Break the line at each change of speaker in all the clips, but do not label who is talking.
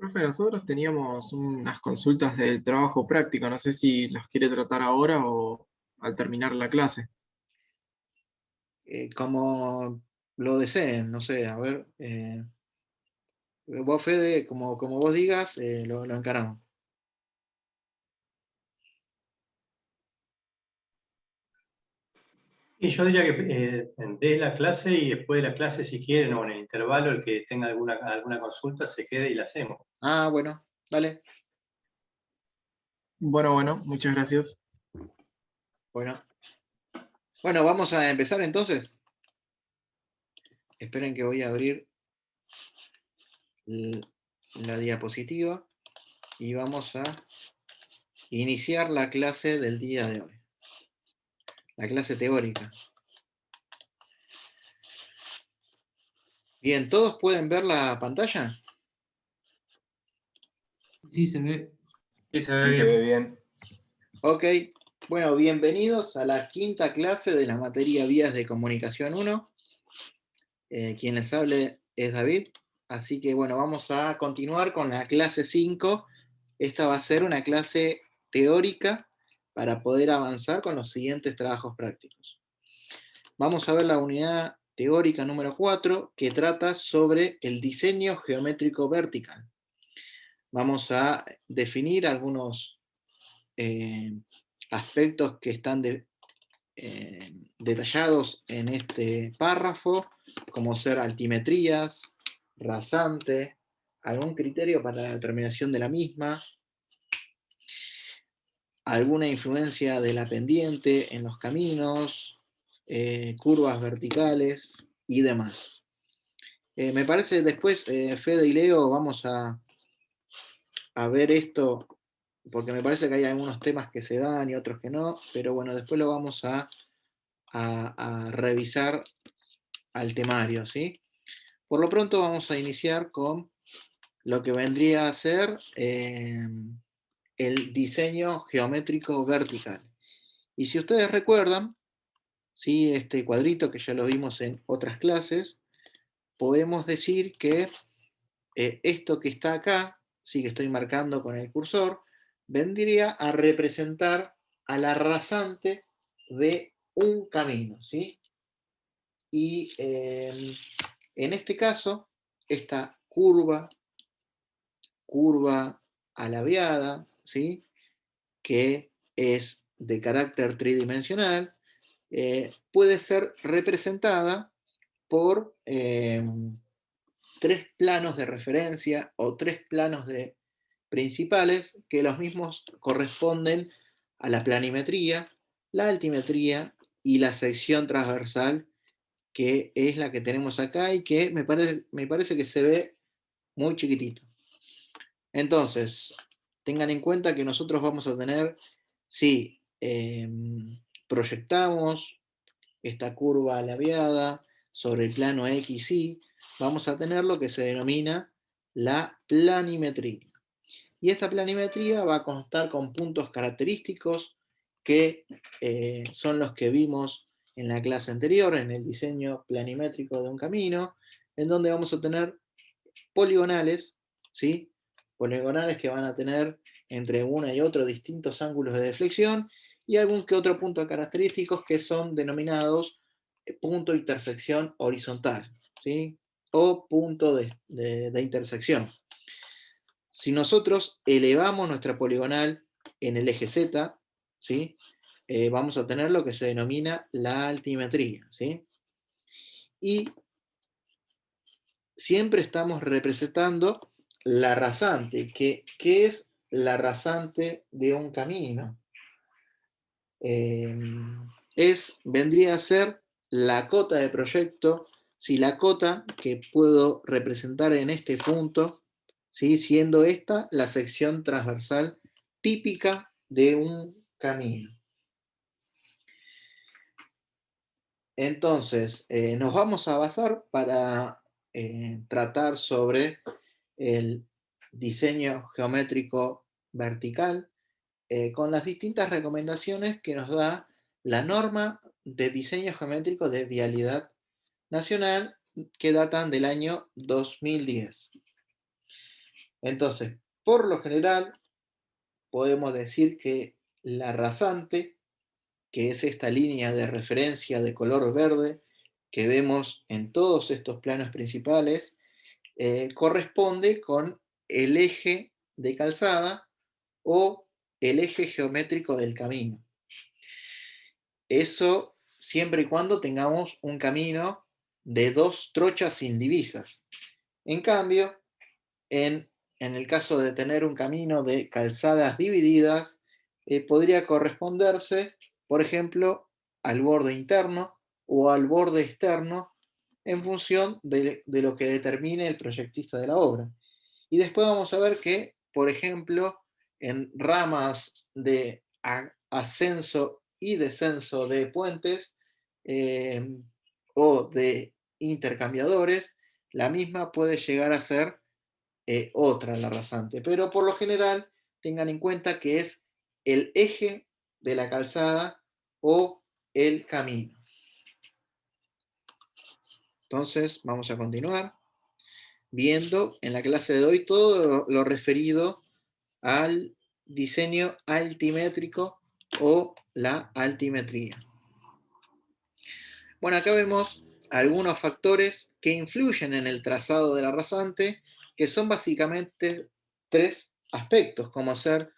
Profe, nosotros teníamos unas consultas del trabajo práctico, no sé si las quiere tratar ahora o al terminar la clase.
Como lo deseen, no sé, a ver, vos Fede, como vos digas, lo encaramos.
Y yo diría que dé la clase y después de la clase, si quieren, o en el intervalo, el que tenga alguna consulta se quede y la hacemos.
Ah, bueno, dale,
Bueno, muchas gracias.
bueno. Bueno, vamos a empezar entonces. Esperen que voy a abrir l- la diapositiva y vamos a iniciar la clase del día de hoy, la clase teórica. Bien, ¿todos pueden ver la pantalla?
Sí, se ve.
Sí, se ve bien.
bien.
Ok, bueno, bienvenidos a la quinta clase de la materia Vías de Comunicación 1. Quien les hable es David, así que bueno, vamos a continuar con la clase 5. Esta va a ser una clase teórica para poder avanzar con los siguientes trabajos prácticos. Vamos a ver la unidad teórica número 4, que trata sobre el diseño geométrico vertical. Vamos a definir algunos aspectos que están detallados en este párrafo, como ser altimetrías, rasante, algún criterio para la determinación de la misma, alguna influencia de la pendiente en los caminos, curvas verticales y demás. Me parece después, Fede y Leo, vamos a ver esto, porque me parece que hay algunos temas que se dan y otros que no, pero bueno, después lo vamos a revisar al temario, ¿sí? Por lo pronto vamos a iniciar con lo que vendría a ser el diseño geométrico vertical. Y si ustedes recuerdan, ¿sí? Este cuadrito que ya lo vimos en otras clases, podemos decir que esto que está acá, sí que estoy marcando con el cursor, vendría a representar a la rasante de un camino, ¿sí? Y en este caso, esta curva alabeada, ¿sí? Que es de carácter tridimensional, puede ser representada por tres planos de referencia o tres planos de principales que los mismos corresponden a la planimetría, la altimetría y la sección transversal, que es la que tenemos acá y que me parece que se ve muy chiquitito. Entonces, tengan en cuenta que nosotros vamos a tener, si proyectamos esta curva labiada sobre el plano X, Y, vamos a tener lo que se denomina la planimetría. Y esta planimetría va a constar con puntos característicos que son los que vimos en la clase anterior, en el diseño planimétrico de un camino, en donde vamos a tener poligonales, ¿sí? Poligonales que van a tener entre una y otro distintos ángulos de deflexión y algún que otro punto característicos que son denominados punto de intersección horizontal, ¿sí? O punto de intersección. Si nosotros elevamos nuestra poligonal en el eje Z, ¿sí? Vamos a tener lo que se denomina la altimetría, ¿sí? Y siempre estamos representando la rasante. ¿Qué es la rasante de un camino? Vendría a ser la cota de proyecto, si la cota que puedo representar en este punto, ¿sí? Siendo esta la sección transversal típica de un camino. Entonces, nos vamos a basar para tratar sobre el diseño geométrico vertical con las distintas recomendaciones que nos da la norma de diseño geométrico de vialidad nacional que datan del año 2010. Entonces, por lo general, podemos decir que la rasante, que es esta línea de referencia de color verde que vemos en todos estos planos principales, corresponde con el eje de calzada o el eje geométrico del camino. Eso siempre y cuando tengamos un camino de dos trochas indivisas. En cambio, en el caso de tener un camino de calzadas divididas, podría corresponderse, por ejemplo, al borde interno o al borde externo en función de lo que determine el proyectista de la obra. Y después vamos a ver que, por ejemplo, en ramas de ascenso y descenso de puentes o de intercambiadores, la misma puede llegar a ser otra la rasante. Pero por lo general, tengan en cuenta que es el eje de la calzada o el camino. Entonces, vamos a continuar viendo en la clase de hoy todo lo referido al diseño altimétrico o la altimetría. Bueno, acá vemos algunos factores que influyen en el trazado de la rasante, que son básicamente tres aspectos, como ser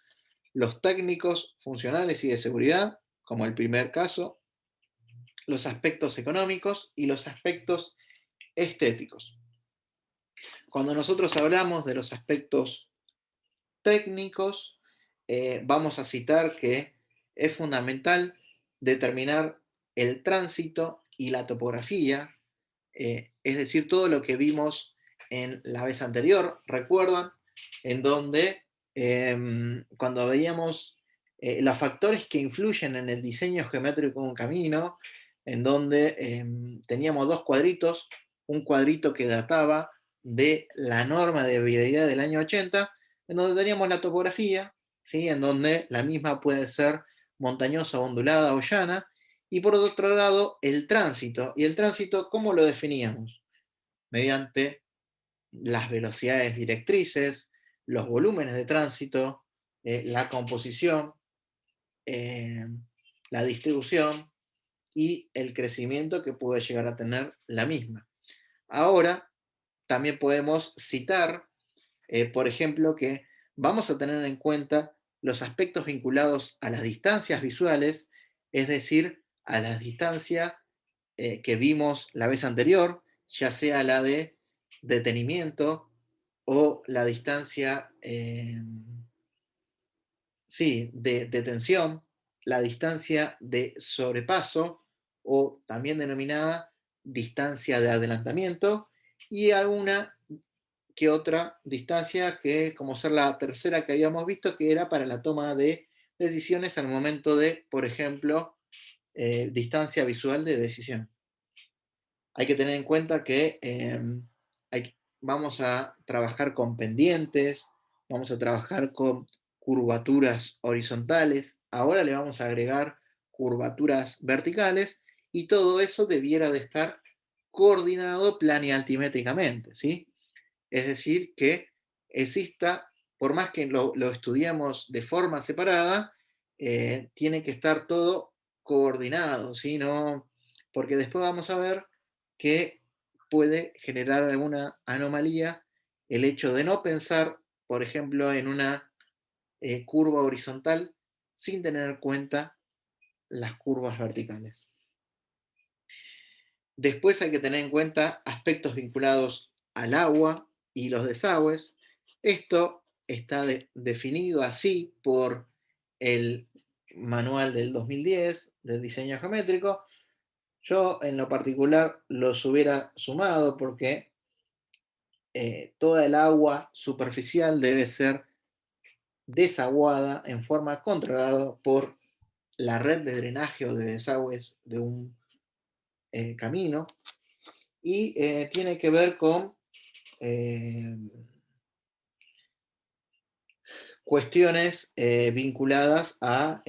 los técnicos, funcionales y de seguridad, como el primer caso, los aspectos económicos y los aspectos estéticos. Cuando nosotros hablamos de los aspectos técnicos, vamos a citar que es fundamental determinar el tránsito y la topografía, es decir, todo lo que vimos en la vez anterior, ¿recuerdan? En donde cuando veíamos los factores que influyen en el diseño geométrico de un camino, en donde teníamos dos cuadritos, un cuadrito que databa de la norma de vialidad del año 80, en donde teníamos la topografía, ¿sí? En donde la misma puede ser montañosa, ondulada o llana, y por otro lado el tránsito. ¿Y el tránsito cómo lo definíamos? Mediante las velocidades directrices, los volúmenes de tránsito, la composición, la distribución y el crecimiento que puede llegar a tener la misma. Ahora, también podemos citar, por ejemplo, que vamos a tener en cuenta los aspectos vinculados a las distancias visuales, es decir, a la distancia que vimos la vez anterior, ya sea la de detenimiento o la distancia sí, de detención, la distancia de sobrepaso o también denominada distancia de adelantamiento y alguna que otra distancia que como ser la tercera que habíamos visto que era para la toma de decisiones al momento de, por ejemplo, distancia visual de decisión. Hay que tener en cuenta que vamos a trabajar con pendientes, vamos a trabajar con curvaturas horizontales, ahora le vamos a agregar curvaturas verticales y todo eso debiera de estar coordinado planialtimétricamente, ¿sí? Es decir, que exista, por más que lo estudiamos de forma separada, tiene que estar todo coordinado, ¿sí? No, porque después vamos a ver que puede generar alguna anomalía el hecho de no pensar, por ejemplo, en una curva horizontal sin tener en cuenta las curvas verticales. Después hay que tener en cuenta aspectos vinculados al agua y los desagües. Esto está definido así por el manual del 2010 de diseño geométrico. Yo en lo particular los hubiera sumado porque toda el agua superficial debe ser desaguada en forma controlada por la red de drenaje o de desagües de un camino y tiene que ver con cuestiones vinculadas a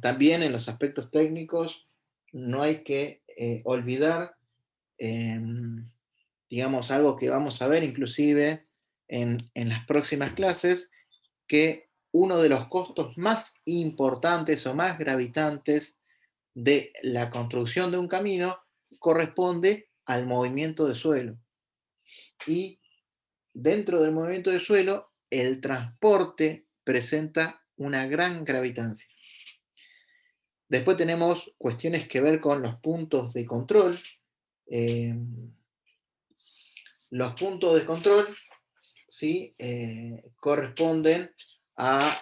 también en los aspectos técnicos no hay que olvidar digamos algo que vamos a ver inclusive en las próximas clases que uno de los costos más importantes o más gravitantes de la construcción de un camino corresponde al movimiento de suelo. Y dentro del movimiento de suelo, el transporte presenta una gran gravitancia. Después tenemos cuestiones que ver con los puntos de control. Los puntos de control, ¿sí? Corresponden a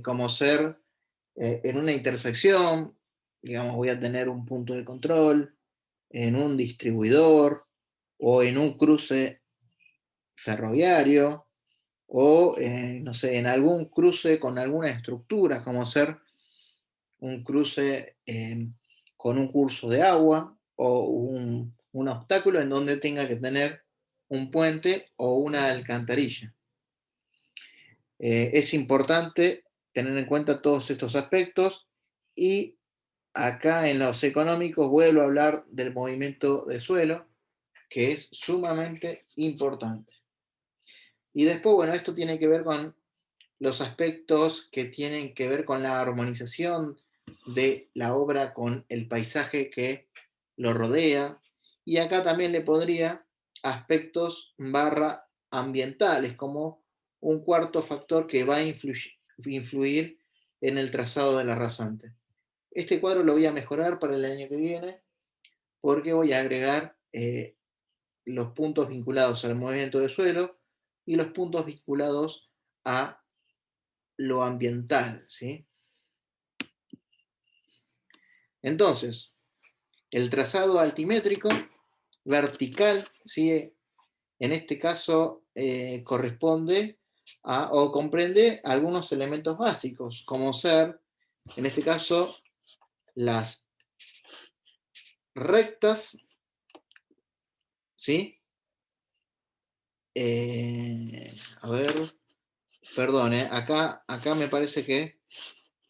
como ser en una intersección, digamos, voy a tener un punto de control, en un distribuidor, o en un cruce ferroviario, o no sé, en algún cruce con alguna estructura, como ser un cruce con un curso de agua, o un obstáculo en donde tenga que tener un puente o una alcantarilla. Es importante tener en cuenta todos estos aspectos, y acá en los económicos vuelvo a hablar del movimiento de suelo, que es sumamente importante. Y después, bueno, esto tiene que ver con los aspectos que tienen que ver con la armonización de la obra con el paisaje que lo rodea. Y acá también le pondría aspectos ambientales, como un cuarto factor que va a influir en el trazado de la rasante. Este cuadro lo voy a mejorar para el año que viene, porque voy a agregar los puntos vinculados al movimiento de suelo y los puntos vinculados a lo ambiental, ¿sí? Entonces, el trazado altimétrico vertical, ¿sí? En este caso corresponde a, o comprende algunos elementos básicos, como ser, en este caso, las rectas, ¿sí? A ver, perdón, acá me parece que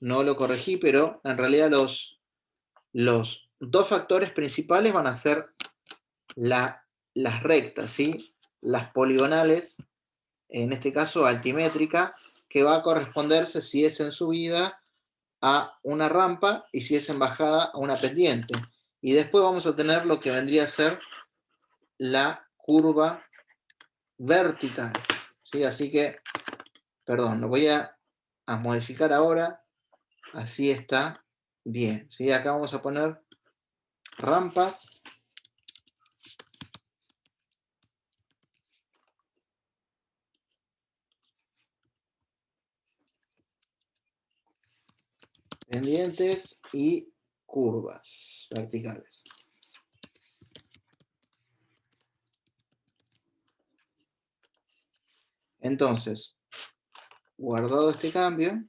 no lo corregí, pero en realidad los dos factores principales van a ser las rectas, ¿sí? Las poligonales, en este caso altimétrica, que va a corresponderse, si es en subida, a una rampa, y si es en bajada, a una pendiente. Y después vamos a tener lo que vendría a ser la curva vertical, ¿sí? Así que, perdón, lo voy a modificar ahora, así está bien, ¿sí? Acá vamos a poner rampas pendientes y curvas verticales. Entonces, guardado este cambio,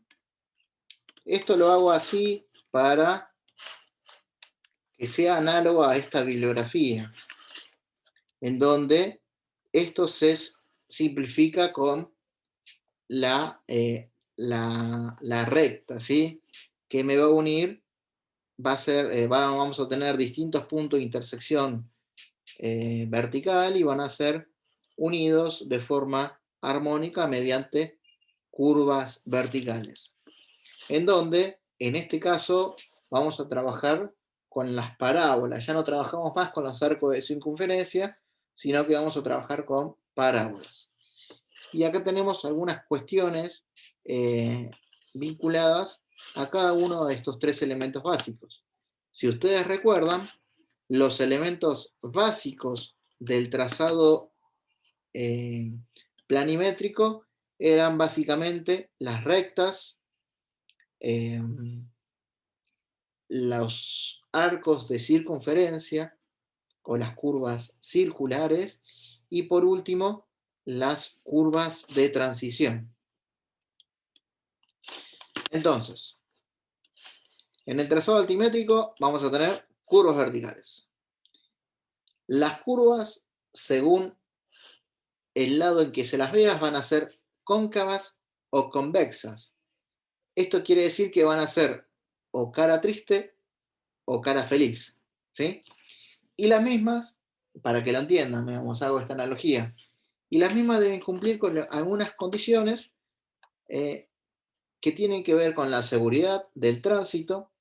esto lo hago así para que sea análogo a esta bibliografía, en donde esto se simplifica con la recta, ¿sí? Que me va a unir, va a ser, vamos a tener distintos puntos de intersección vertical, y van a ser unidos de forma armónica mediante curvas verticales, en donde en este caso vamos a trabajar con las parábolas. Ya no trabajamos más con los arcos de circunferencia, sino que vamos a trabajar con parábolas. Y acá tenemos algunas cuestiones vinculadas a cada uno de estos tres elementos básicos. Si ustedes recuerdan, los elementos básicos del trazado planimétrico eran básicamente las rectas, los arcos de circunferencia o las curvas circulares, y por último las curvas de transición. Entonces, en el trazado altimétrico vamos a tener curvas verticales. Las curvas, según el lado en que se las veas, van a ser cóncavas o convexas. Esto quiere decir que van a ser o cara triste o cara feliz, ¿sí? Y las mismas, para que lo entiendan, hago esta analogía, Y las mismas deben cumplir con algunas condiciones que tienen que ver con la seguridad del tránsito,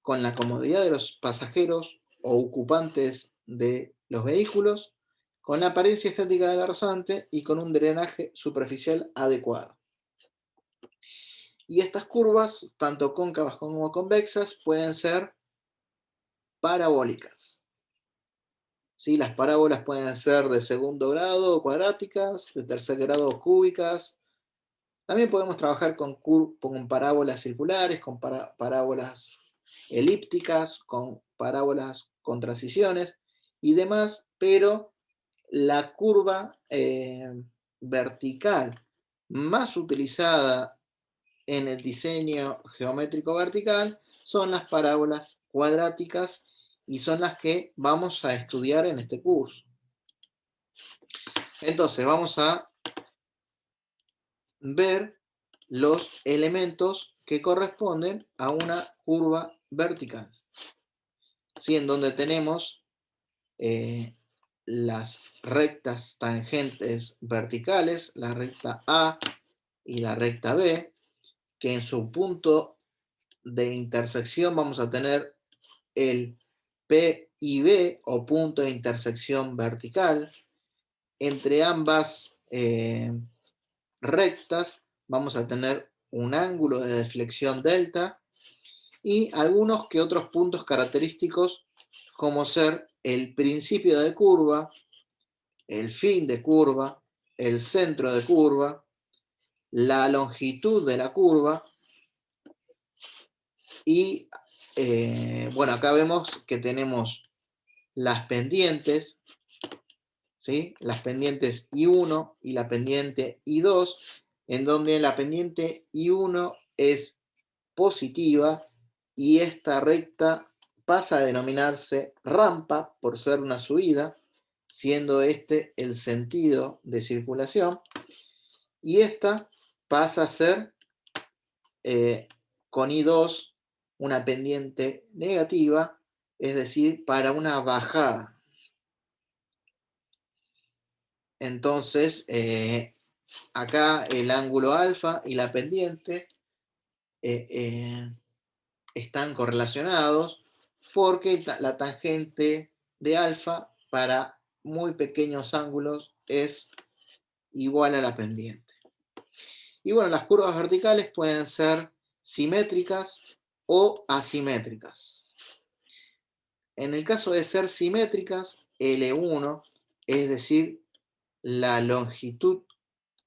con la comodidad de los pasajeros o ocupantes de los vehículos, con la apariencia estética del rasante y con un drenaje superficial adecuado. Y estas curvas, tanto cóncavas como convexas, pueden ser parabólicas. ¿Sí? Las parábolas pueden ser de segundo grado cuadráticas, de tercer grado cúbicas. También podemos trabajar con parábolas circulares, con parábolas elípticas, con parábolas con transiciones y demás, pero la curva vertical más utilizada en el diseño geométrico vertical son las parábolas cuadráticas y son las que vamos a estudiar en este curso. Entonces vamos a ver los elementos que corresponden a una curva vertical. ¿Sí? En donde tenemos las rectas tangentes verticales, la recta A y la recta B, que en su punto de intersección vamos a tener el P y B, o punto de intersección vertical. Entre ambas rectas vamos a tener un ángulo de deflexión delta y algunos que otros puntos característicos, como ser el principio de curva, el fin de curva, el centro de curva, la longitud de la curva y bueno, acá vemos que tenemos las pendientes, ¿sí? Las pendientes I1 y la pendiente I2, en donde la pendiente I1 es positiva y esta recta pasa a denominarse rampa por ser una subida, siendo este el sentido de circulación, y esta pasa a ser con I2 una pendiente negativa, es decir, para una bajada. Entonces, acá el ángulo alfa y la pendiente están correlacionados porque la tangente de alfa para muy pequeños ángulos es igual a la pendiente. Y bueno, las curvas verticales pueden ser simétricas o asimétricas. En el caso de ser simétricas, L1, es decir, la longitud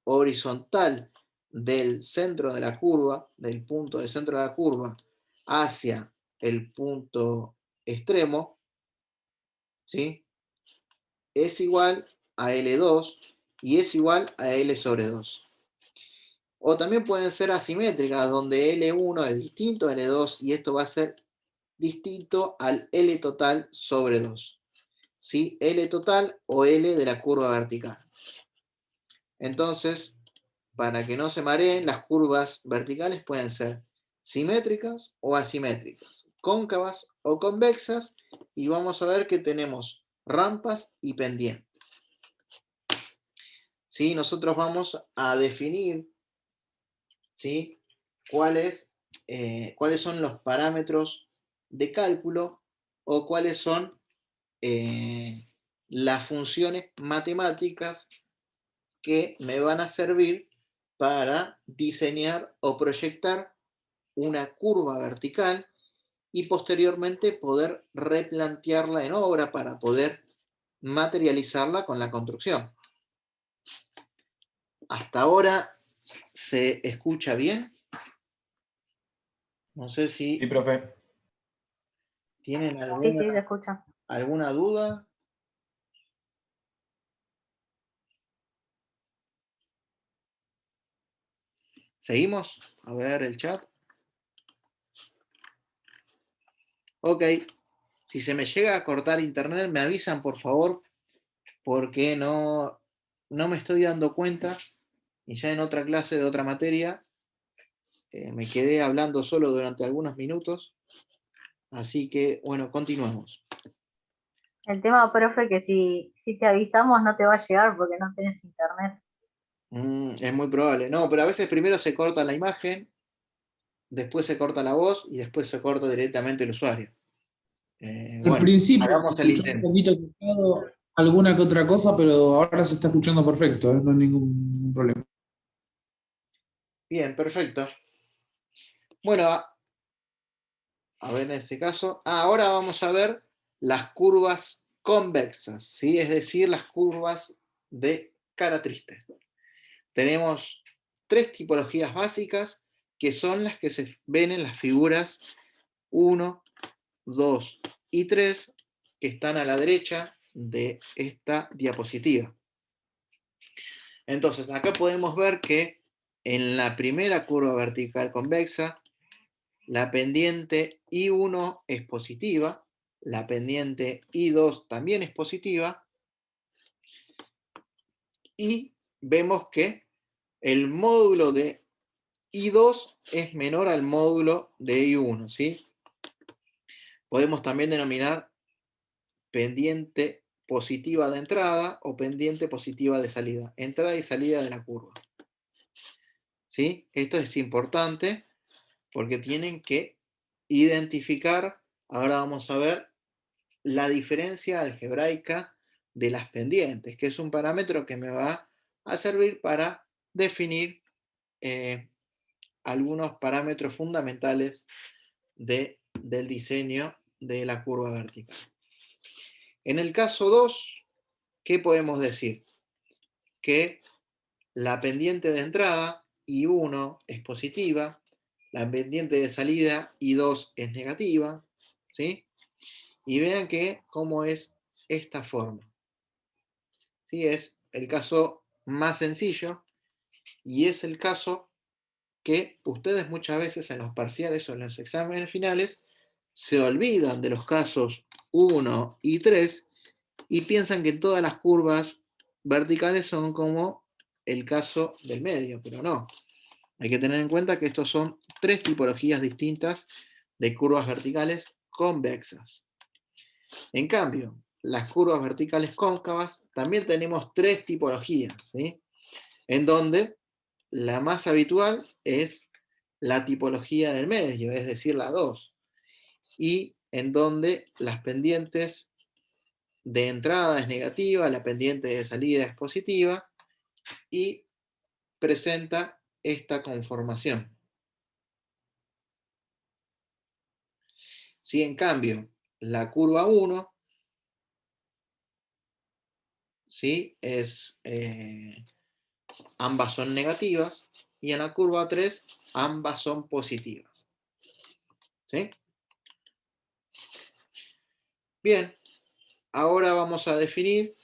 horizontal del centro de la curva, del punto del centro de la curva hacia el punto extremo, ¿sí? Es igual a L2 y es igual a L sobre 2. O también pueden ser asimétricas, donde L1 es distinto a L2 y esto va a ser distinto al L total sobre 2. ¿Sí? L total o L de la curva vertical. Entonces, para que no se mareen, las curvas verticales pueden ser simétricas o asimétricas, cóncavas o convexas, y vamos a ver que tenemos rampas y pendientes. ¿Sí? Nosotros vamos a definir, ¿sí?, cuáles son los parámetros de cálculo o cuáles son las funciones matemáticas que me van a servir para diseñar o proyectar una curva vertical y posteriormente poder replantearla en obra para poder materializarla con la construcción. ¿Hasta ahora se escucha bien? No sé si
Sí, profe.
tienen
Sí, se escucha.
alguna duda. ¿Seguimos? A ver el chat. Ok. Si se me llega a cortar internet, me avisan, por favor, porque no me estoy dando cuenta. Y ya en otra clase de otra materia me quedé hablando solo durante algunos minutos. Así que, bueno, continuamos.
El tema, profe, que si te avisamos no te va a llegar porque no tenés internet.
Es muy probable. No, pero a veces primero se corta la imagen, después se corta la voz y después se corta directamente el usuario.
Al
Bueno,
principio se
hagamos el
escuchó un
intento.
poquito cortado, alguna que otra cosa, pero ahora se está escuchando perfecto, no hay ningún problema.
Bien, perfecto. Bueno, a ver en este caso. Ahora vamos a ver las curvas convexas, ¿sí? Es decir, las curvas de cara triste. Tenemos tres tipologías básicas que son las que se ven en las figuras 1, 2 y 3 que están a la derecha de esta diapositiva. Entonces, acá podemos ver que en la primera curva vertical convexa, la pendiente I1 es positiva, la pendiente I2 también es positiva, y vemos que el módulo de I2 es menor al módulo de I1, ¿sí? Podemos también denominar pendiente positiva de entrada o pendiente positiva de salida. Entrada y salida de la curva. ¿Sí? Esto es importante porque tienen que identificar, ahora vamos a ver, la diferencia algebraica de las pendientes, que es un parámetro que me va a servir para definir algunos parámetros fundamentales del diseño de la curva vertical. En el caso 2, ¿qué podemos decir? Que la pendiente de entrada, I1, es positiva, la pendiente de salida, I2, es negativa, ¿sí? Y vean que cómo es esta forma. ¿Sí? Es el caso más sencillo y es el caso que ustedes muchas veces en los parciales o en los exámenes finales se olvidan de los casos 1 y 3 y piensan que todas las curvas verticales son como el caso del medio, pero no. Hay que tener en cuenta que estos son tres tipologías distintas de curvas verticales convexas. En cambio, las curvas verticales cóncavas también tenemos tres tipologías, ¿sí? En donde la más habitual es la tipología del medio, es decir, la 2, y en donde las pendientes de entrada es negativa, la pendiente de salida es positiva, y presenta esta conformación. Si en cambio la curva 1, ¿sí? Ambas son negativas, y en la curva 3 ambas son positivas. ¿Sí? Bien, ahora vamos a definir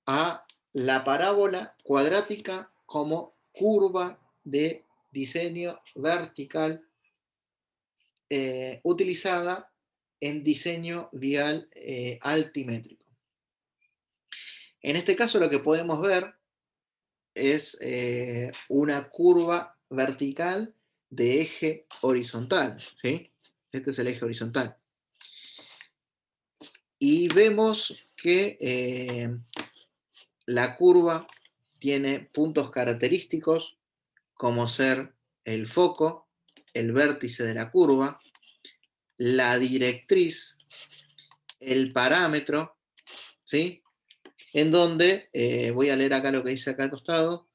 a la parábola cuadrática como curva de diseño vertical utilizada en diseño vial altimétrico. En este caso lo que podemos ver es una curva vertical de eje horizontal, ¿sí? Este es el eje horizontal. Y vemos que la curva tiene puntos característicos como ser el foco, el vértice de la curva, la directriz, el parámetro, ¿sí? En donde, voy a leer acá lo que dice acá al costado,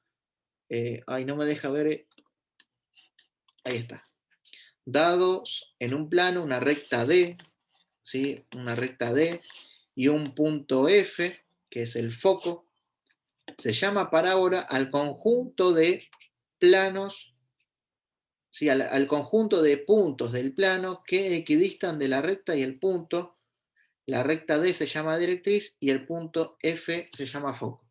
no me deja ver, ahí está. Dados en un plano una recta D, ¿sí? Una recta D y un punto F, que es el foco, se llama parábola al conjunto de planos, ¿sí? Al conjunto de puntos del plano que equidistan de la recta y el punto. La recta D se llama directriz y el punto F se llama foco.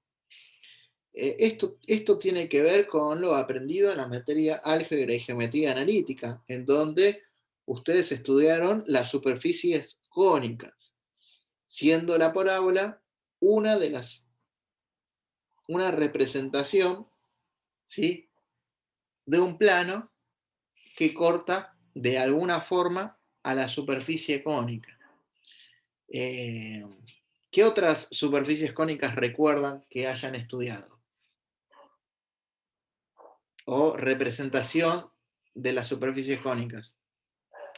Esto tiene que ver con lo aprendido en la materia álgebra y geometría analítica, en donde ustedes estudiaron las superficies cónicas, siendo la parábola una representación, ¿sí? De un plano que corta de alguna forma a la superficie cónica. ¿Qué otras superficies cónicas recuerdan que hayan estudiado? O representación de las superficies cónicas.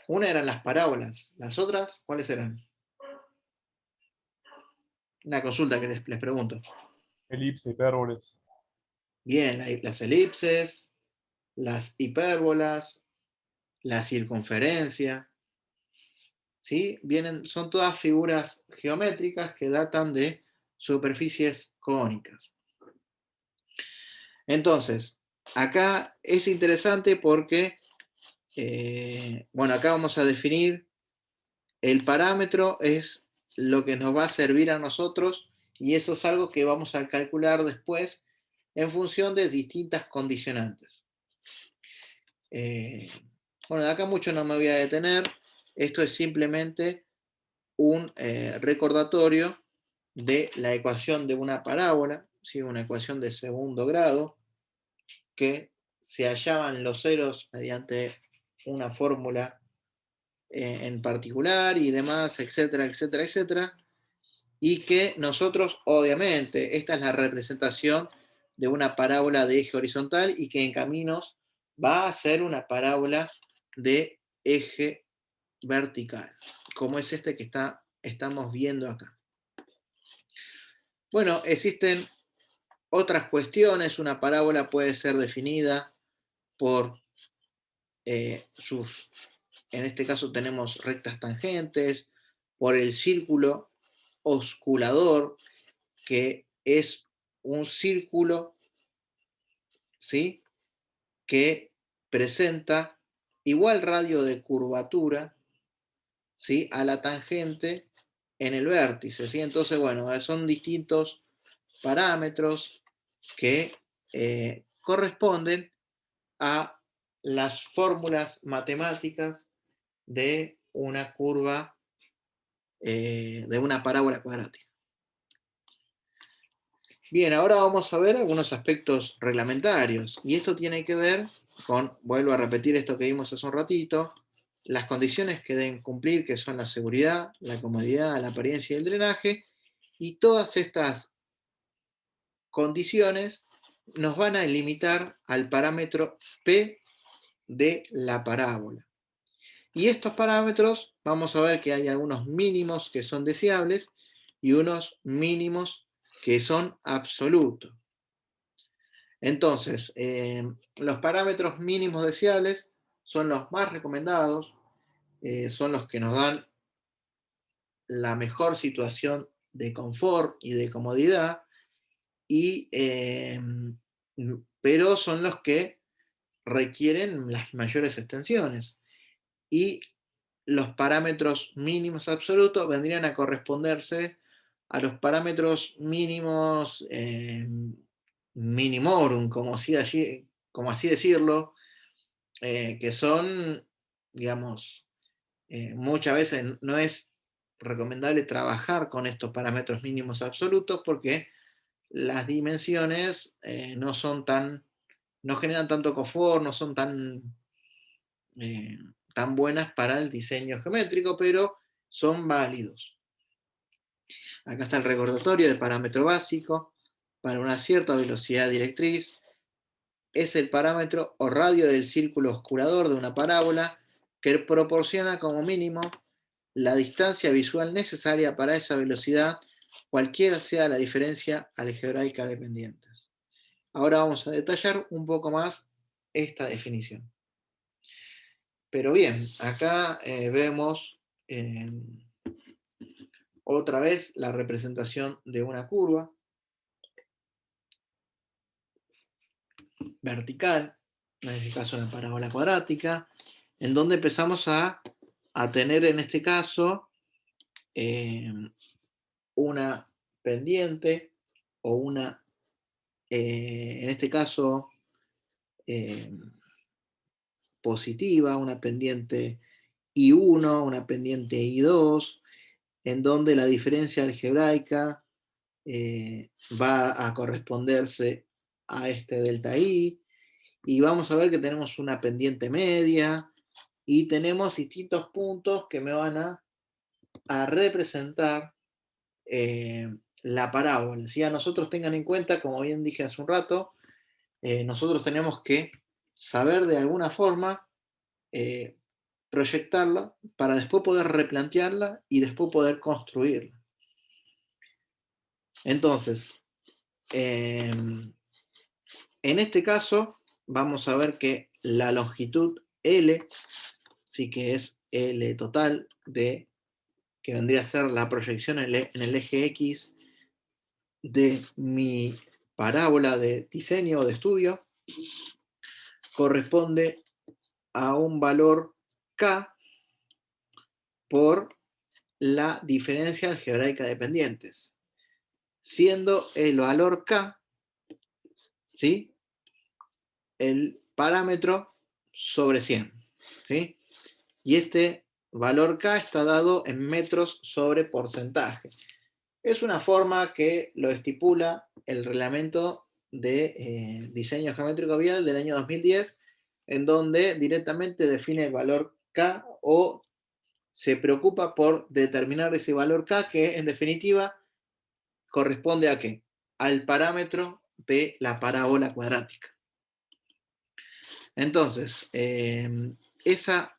Una eran las parábolas, las otras, ¿cuáles eran? Una consulta que les pregunto.
Elipse, hipérboles.
Bien, las elipses, las hipérbolas, la circunferencia, ¿sí? Son todas figuras geométricas que datan de superficies cónicas. Entonces, acá es interesante porque, bueno, acá vamos a definir el parámetro es lo que nos va a servir a nosotros y eso es algo que vamos a calcular después en función de distintas condicionantes. Bueno, de acá mucho no me voy a detener. Esto es simplemente un recordatorio de la ecuación de una parábola, ¿sí? Una ecuación de segundo grado, que se hallaban los ceros mediante una fórmula en particular y demás, etcétera, etcétera, etcétera, y que nosotros, obviamente, esta es la representación de una parábola de eje horizontal y que en caminos va a ser una parábola de eje vertical, como es este que estamos viendo acá. Bueno, existen otras cuestiones. Una parábola puede ser definida por en este caso tenemos rectas tangentes, por el círculo osculador, que es un círculo, ¿sí?, que presenta igual radio de curvatura, ¿sí?, a la tangente en el vértice, ¿sí? Entonces, bueno, son distintos parámetros que corresponden a las fórmulas matemáticas de una curva, de una parábola cuadrática. Bien, ahora vamos a ver algunos aspectos reglamentarios, y esto tiene que ver con, vuelvo a repetir esto que vimos hace un ratito, las condiciones que deben cumplir, que son la seguridad, la comodidad, la apariencia y el drenaje, y todas estas condiciones nos van a limitar al parámetro P de la parábola. Y estos parámetros, vamos a ver que hay algunos mínimos que son deseables y unos mínimos que son absolutos. Entonces, los parámetros mínimos deseables son los más recomendados, son los que nos dan la mejor situación de confort y de comodidad, pero son los que requieren las mayores extensiones. Y los parámetros mínimos absolutos vendrían a corresponderse a los parámetros mínimos minimorum, como así decirlo, que son, digamos, muchas veces no es recomendable trabajar con estos parámetros mínimos absolutos porque las dimensiones no generan tanto confort, no son tan buenas para el diseño geométrico, pero son válidos. Acá está el recordatorio del parámetro básico. Para una cierta velocidad directriz, es el parámetro o radio del círculo oscurador de una parábola que proporciona como mínimo la distancia visual necesaria para esa velocidad, cualquiera sea la diferencia algebraica de pendientes. Ahora vamos a detallar un poco más esta definición. Pero bien, acá vemos otra vez la representación de una curva vertical, en este caso una parábola cuadrática, en donde empezamos a tener en este caso una pendiente o una, en este caso, positiva, una pendiente I1, una pendiente I2, en donde la diferencia algebraica va a corresponderse a este delta I, y vamos a ver que tenemos una pendiente media, y tenemos distintos puntos que me van a representar la parábola. ¿Sí? A nosotros tengan en cuenta, como bien dije hace un rato, nosotros tenemos que saber de alguna forma proyectarla para después poder replantearla y después poder construirla. Entonces, en este caso, vamos a ver que la longitud L, sí que es L total de, que vendría a ser la proyección en el eje X de mi parábola de diseño o de estudio, corresponde a un valor K por la diferencia algebraica de pendientes, siendo el valor K, ¿sí?, el parámetro sobre 100, ¿sí? Y este valor K está dado en metros sobre porcentaje. Es una forma que lo estipula el reglamento de diseño geométrico vial del año 2010, en donde directamente define el valor K o se preocupa por determinar ese valor K, que en definitiva corresponde a ¿qué? Al parámetro de la parábola cuadrática. Entonces, esa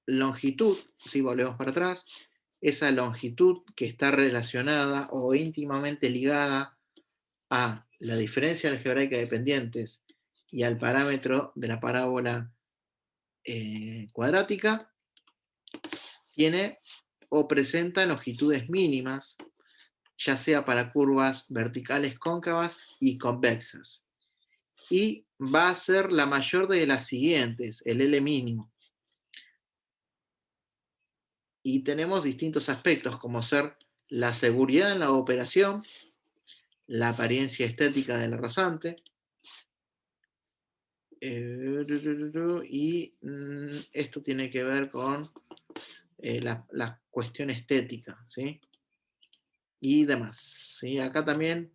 longitud, si volvemos para atrás, esa longitud que está relacionada o íntimamente ligada a la diferencia algebraica de pendientes y al parámetro de la parábola cuadrática, tiene o presenta longitudes mínimas, ya sea para curvas verticales cóncavas y convexas. Y va a ser la mayor de las siguientes, el L mínimo. Y tenemos distintos aspectos, como ser la seguridad en la operación, la apariencia estética del rasante, y esto tiene que ver con la cuestión estética, ¿sí? Y demás, ¿sí? Acá también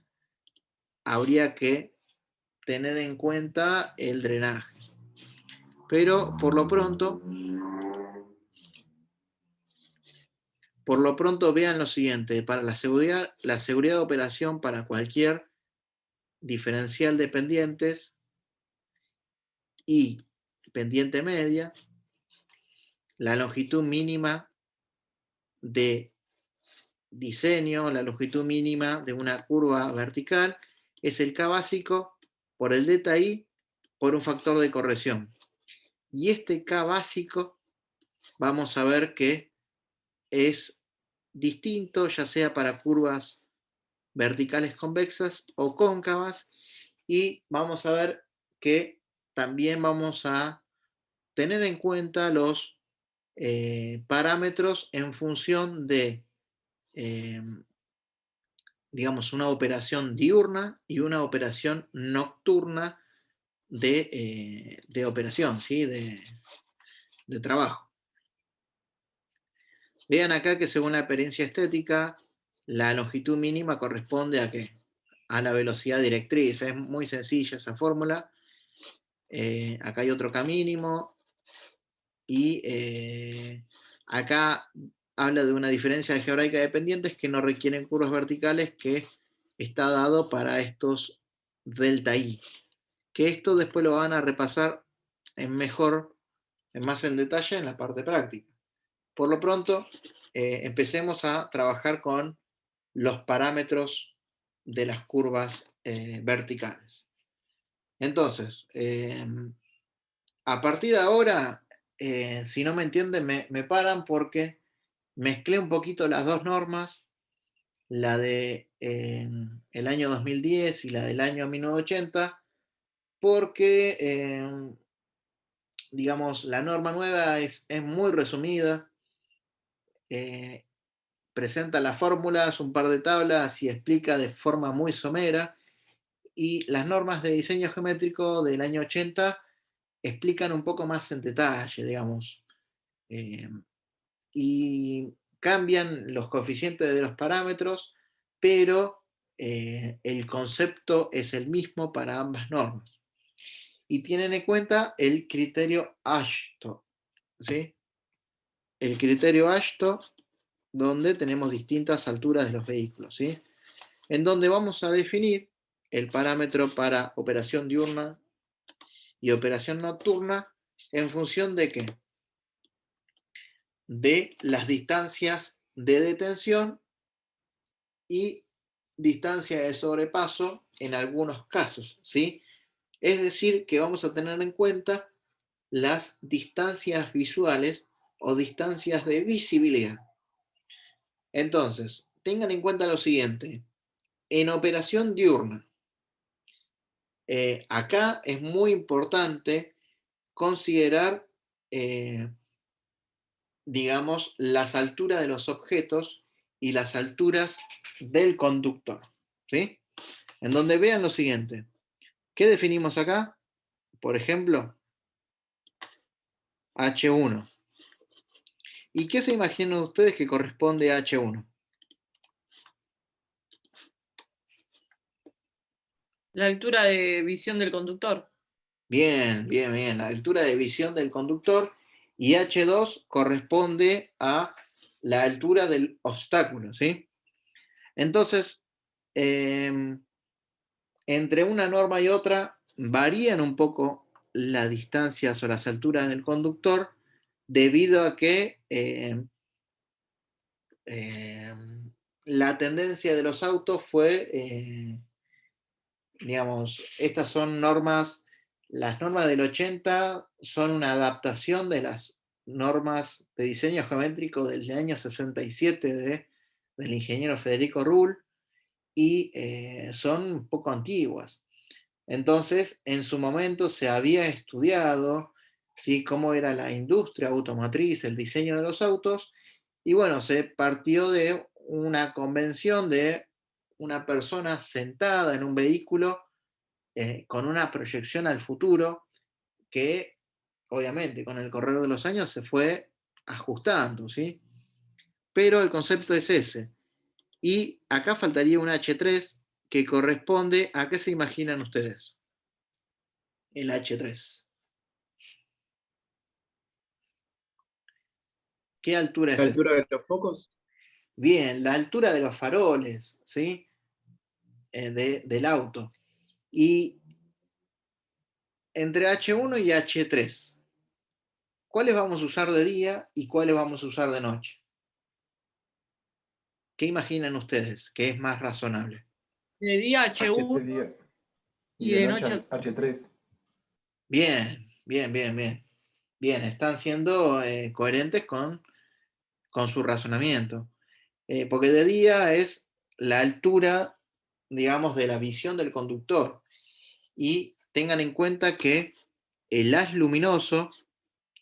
habría que tener en cuenta el drenaje. Pero por lo pronto vean lo siguiente: para la seguridad de operación para cualquier diferencial de pendientes y pendiente media, la longitud mínima de diseño, la longitud mínima de una curva vertical, es el K básico por el delta I por un factor de corrección. Y este K básico vamos a ver que es distinto, ya sea para curvas verticales convexas o cóncavas, y vamos a ver que también vamos a tener en cuenta los parámetros en función de digamos, una operación diurna y una operación nocturna de operación, ¿sí? de trabajo. Vean acá que según la apariencia estética, la longitud mínima corresponde a ¿qué? A la velocidad directriz. Es muy sencilla esa fórmula. Acá hay otro K mínimo. Y acá habla de una diferencia algebraica de pendientes que no requieren curvas verticales, que está dado para estos delta I. Que esto después lo van a repasar más en detalle en la parte práctica. Por lo pronto, empecemos a trabajar con los parámetros de las curvas verticales. Entonces, a partir de ahora, si no me entienden, me paran, porque mezclé un poquito las dos normas, la de el año 2010 y la del año 1980, porque digamos, la norma nueva es muy resumida, presenta las fórmulas, un par de tablas y explica de forma muy somera, y las normas de diseño geométrico del año 80 explican un poco más en detalle, digamos, y cambian los coeficientes de los parámetros, pero el concepto es el mismo para ambas normas. Y tienen en cuenta el criterio AASHTO, ¿sí? El criterio AASHTO donde tenemos distintas alturas de los vehículos, ¿sí? En donde vamos a definir el parámetro para operación diurna y operación nocturna en función de ¿qué? De las distancias de detención y distancia de sobrepaso en algunos casos, ¿sí? Es decir, que vamos a tener en cuenta las distancias visuales o distancias de visibilidad. Entonces, tengan en cuenta lo siguiente. En operación diurna, acá es muy importante considerar, digamos, las alturas de los objetos y las alturas del conductor, ¿sí? En donde vean lo siguiente. ¿Qué definimos acá? Por ejemplo, H1. ¿Y qué se imaginan ustedes que corresponde a H1?
La altura de visión del conductor.
Bien, bien, bien. La altura de visión del conductor. Y H2 corresponde a la altura del obstáculo, ¿sí? Entonces, entre una norma y otra varían un poco las distancias o las alturas del conductor debido a que la tendencia de los autos fue, digamos, estas son normas, las normas del 80 son una adaptación de las normas de diseño geométrico del año 67 del ingeniero Federico Rull y son un poco antiguas. Entonces, en su momento se había estudiado, ¿sí?, cómo era la industria automotriz, el diseño de los autos, y bueno, se partió de una convención de una persona sentada en un vehículo con una proyección al futuro que, obviamente, con el correr de los años se fue ajustando, ¿sí? Pero el concepto es ese. Y acá faltaría un H3 que corresponde a ¿qué se imaginan ustedes? El H3. ¿Qué altura es
¿La
esa?
altura de los focos?
Bien, la altura de los faroles, ¿sí? Del auto. Y entre H1 y H3, ¿cuáles vamos a usar de día y cuáles vamos a usar de noche? ¿Qué imaginan ustedes que es más razonable?
De día
De
H1
día.
y de noche
H3.
Bien, bien, bien, bien. Bien, están siendo coherentes con su razonamiento. Porque de día es la altura, digamos, de la visión del conductor. Y tengan en cuenta que el haz luminoso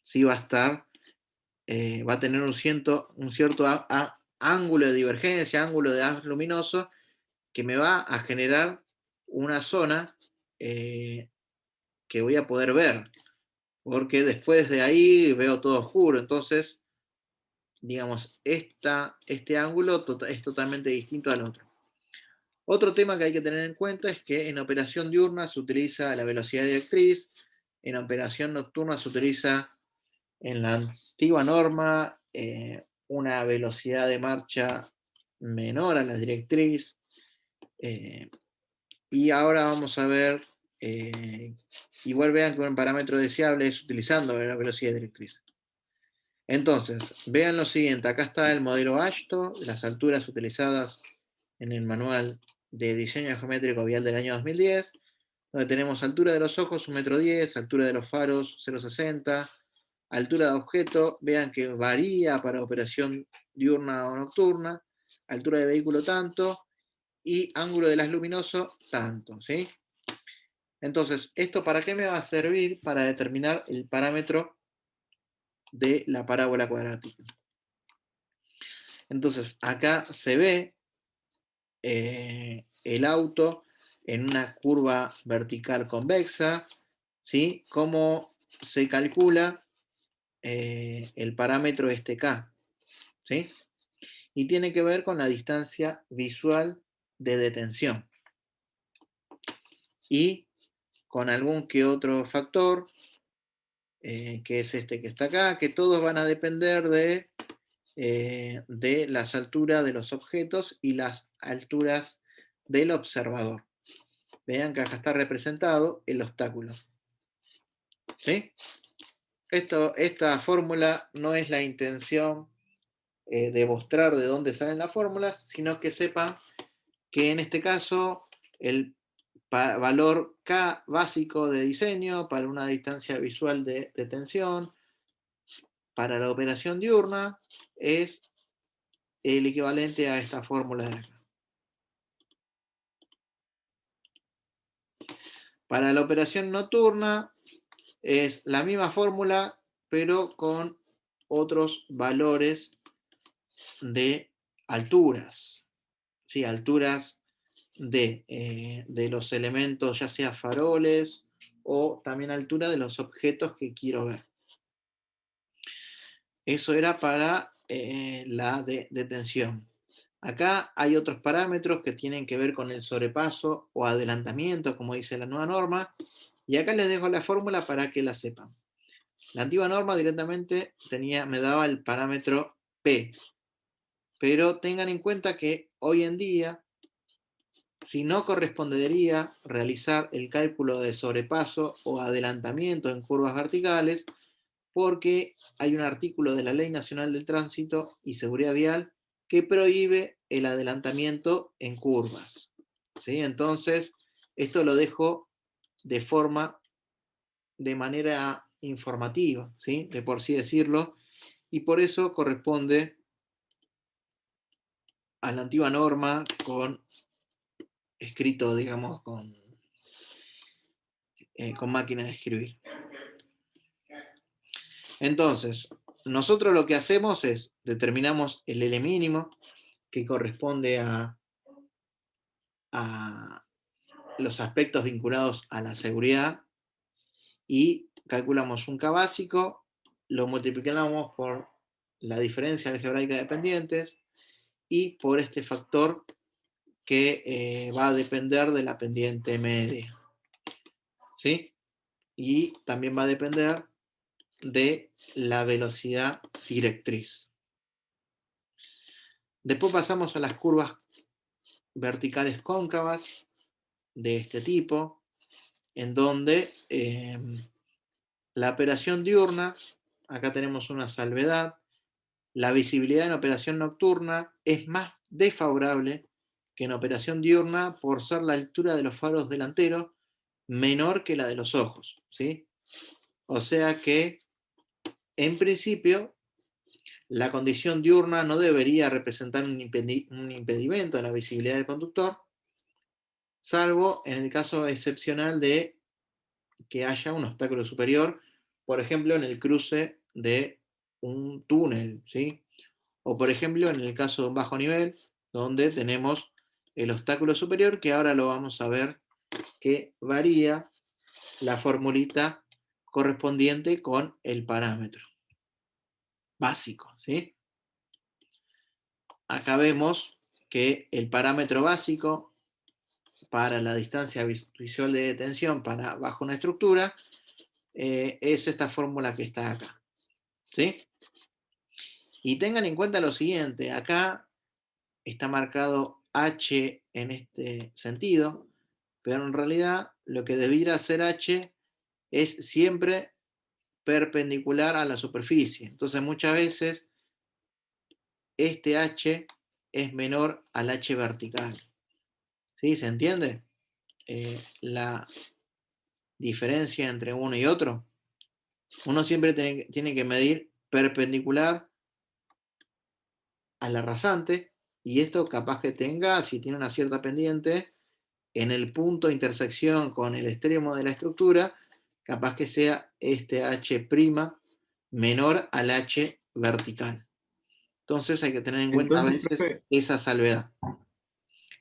sí va a estar, va a tener un cierto ángulo de divergencia, ángulo de haz luminoso, que me va a generar una zona que voy a poder ver, porque después de ahí veo todo oscuro. Entonces, digamos, este ángulo es totalmente distinto al otro. Otro tema que hay que tener en cuenta es que en operación diurna se utiliza la velocidad directriz, en operación nocturna se utiliza en la antigua norma una velocidad de marcha menor a la directriz. Y ahora vamos a ver, igual vean que un parámetro deseable es utilizando la velocidad directriz. Entonces, vean lo siguiente, acá está el modelo ASHTO, las alturas utilizadas en el manual de diseño geométrico vial del año 2010, donde tenemos altura de los ojos 1,10 m, altura de los faros 0,60, altura de objeto, vean que varía para operación diurna o nocturna, altura de vehículo tanto, y ángulo de haz luminoso tanto, ¿sí? Entonces, ¿esto para qué me va a servir? Para determinar el parámetro de la parábola cuadrática. Entonces, acá se ve el auto en una curva vertical convexa, ¿sí? Cómo se calcula el parámetro este K, ¿sí? Y tiene que ver con la distancia visual de detención. Y con algún que otro factor, que es este que está acá, que todos van a depender de de las alturas de los objetos y las alturas del observador. Vean que acá está representado el obstáculo. ¿Sí? Esta fórmula no es la intención de mostrar de dónde salen las fórmulas, sino que sepan que en este caso el valor K básico de diseño para una distancia visual de tensión para la operación diurna es el equivalente a esta fórmula de acá. Para la operación nocturna es la misma fórmula, pero con otros valores de alturas. ¿Sí? Alturas de los elementos, ya sea faroles o también altura de los objetos que quiero ver. Eso era para la de tensión. Acá hay otros parámetros que tienen que ver con el sobrepaso o adelantamiento, como dice la nueva norma, y acá les dejo la fórmula para que la sepan. La antigua norma directamente me daba el parámetro P, pero tengan en cuenta que hoy en día, si no correspondería realizar el cálculo de sobrepaso o adelantamiento en curvas verticales, porque hay un artículo de la Ley Nacional del Tránsito y Seguridad Vial que prohíbe el adelantamiento en curvas. ¿Sí? Entonces, esto lo dejo de manera informativa, ¿sí? De por sí decirlo, y por eso corresponde a la antigua norma escrito, digamos, con máquina de escribir. Entonces, nosotros lo que hacemos es, determinamos el L mínimo, que corresponde a los aspectos vinculados a la seguridad, y calculamos un K básico, lo multiplicamos por la diferencia algebraica de pendientes y por este factor que va a depender de la pendiente media. ¿Sí? Y también va a depender de la velocidad directriz. Después pasamos a las curvas verticales cóncavas de este tipo, en donde la operación diurna, acá tenemos una salvedad, la visibilidad en operación nocturna es más desfavorable que en operación diurna por ser la altura de los faros delanteros menor que la de los ojos, ¿sí? O sea que, en principio, la condición diurna no debería representar un impedimento a la visibilidad del conductor, salvo en el caso excepcional de que haya un obstáculo superior, por ejemplo, en el cruce de un túnel, ¿sí? O por ejemplo, en el caso de un bajo nivel, donde tenemos el obstáculo superior, que ahora lo vamos a ver que varía la formulita correspondiente con el parámetro básico, ¿sí? Acá vemos que el parámetro básico para la distancia visual de detención bajo una estructura es esta fórmula que está acá, ¿sí? Y tengan en cuenta lo siguiente, acá está marcado H en este sentido, pero en realidad lo que debiera ser H es siempre perpendicular a la superficie. Entonces muchas veces este H es menor al H vertical. ¿Sí? ¿Se entiende? La diferencia entre uno y otro. Uno siempre tiene que medir perpendicular a la rasante, y esto capaz que tenga, si tiene una cierta pendiente, en el punto de intersección con el extremo de la estructura, capaz que sea este H' menor al H vertical. Entonces hay que tener en cuenta
Entonces,
a veces
profe,
esa salvedad.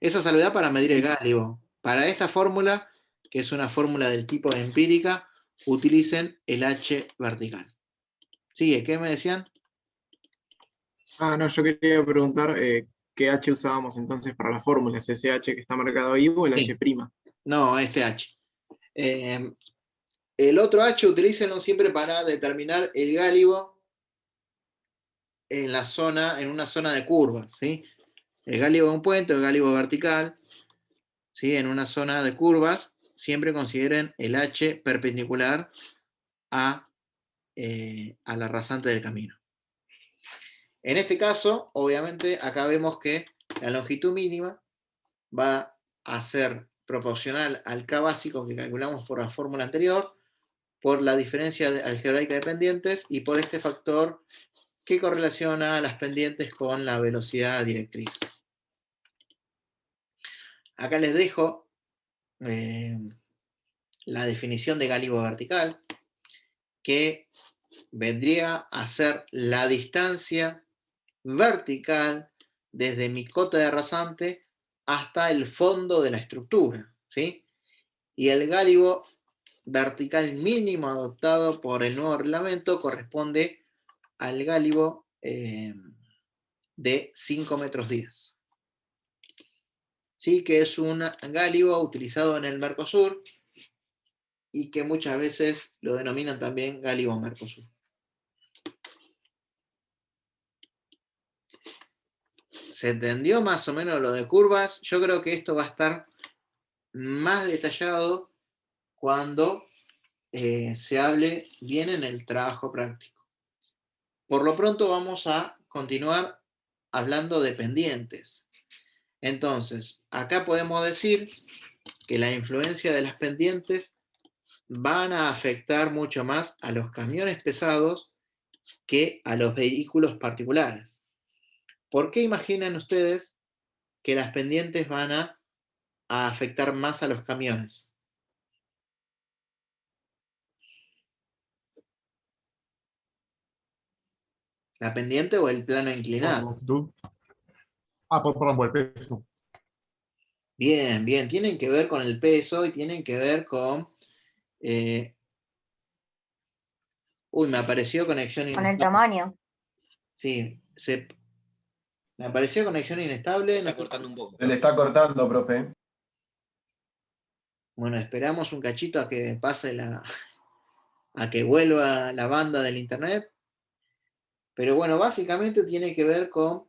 Esa salvedad para medir el gálibo. Para esta fórmula, que es una fórmula del tipo empírica, utilicen el H vertical. Sigue, ¿qué me decían?
no, yo quería preguntar qué H usábamos entonces para las fórmulas, ese H que está marcado ahí o el
Sí.
H'.
No, este H. El otro H utilícenlo siempre para determinar el gálibo en una zona de curvas, ¿sí? El gálibo de un puente, el gálibo vertical, ¿sí? En una zona de curvas, siempre consideren el H perpendicular a la rasante del camino. En este caso, obviamente, acá vemos que la longitud mínima va a ser proporcional al K básico que calculamos por la fórmula anterior, por la diferencia algebraica de pendientes y por este factor que correlaciona las pendientes con la velocidad directriz. Acá les dejo la definición de gálibo vertical, que vendría a ser la distancia vertical desde mi cota de rasante hasta el fondo de la estructura, ¿sí? Y el gálibo vertical mínimo adoptado por el nuevo reglamento corresponde al gálibo de 5 metros 10. ¿Sí? Que es un gálibo utilizado en el Mercosur y que muchas veces lo denominan también gálibo Mercosur. ¿Se entendió más o menos lo de curvas? Yo creo que esto va a estar más detallado cuando se hable bien en el trabajo práctico. Por lo pronto vamos a continuar hablando de pendientes. Entonces, acá podemos decir que la influencia de las pendientes van a afectar mucho más a los camiones pesados que a los vehículos particulares. ¿Por qué imaginan ustedes que las pendientes van a afectar más a los camiones? ¿La pendiente o el plano
Por
inclinado?
longitud. Ah, perdón, por el peso.
Bien, bien, tienen que ver con el peso y tienen que ver con... Uy, me apareció conexión
Con el
inestable.
tamaño.
Sí, me apareció conexión inestable.
Está cortando un poco.
Se le está cortando, profe.
Bueno, esperamos un cachito a que pase a que vuelva la banda del internet. Pero bueno, básicamente tiene que ver con,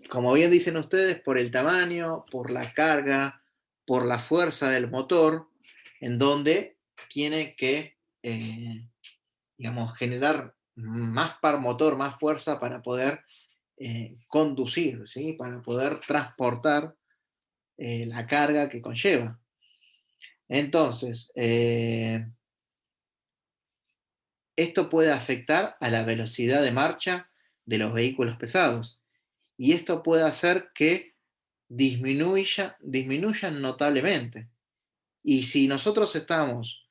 como bien dicen ustedes, por el tamaño, por la carga, por la fuerza del motor, en donde tiene que, digamos, generar más par motor, más fuerza para poder conducir, ¿sí? Para poder transportar la carga que conlleva. Entonces, esto puede afectar a la velocidad de marcha de los vehículos pesados. Y esto puede hacer que disminuyan notablemente. Y si nosotros estamos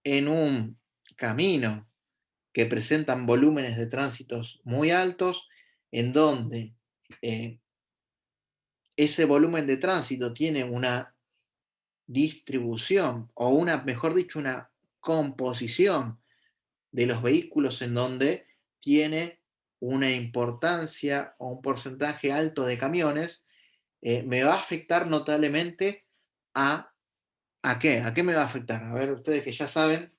en un camino que presentan volúmenes de tránsitos muy altos, en donde ese volumen de tránsito tiene una distribución, o mejor dicho, una composición de los vehículos en donde tiene una importancia o un porcentaje alto de camiones, me va a afectar notablemente ¿a qué? ¿A qué me va a afectar? A ver, ustedes que ya saben,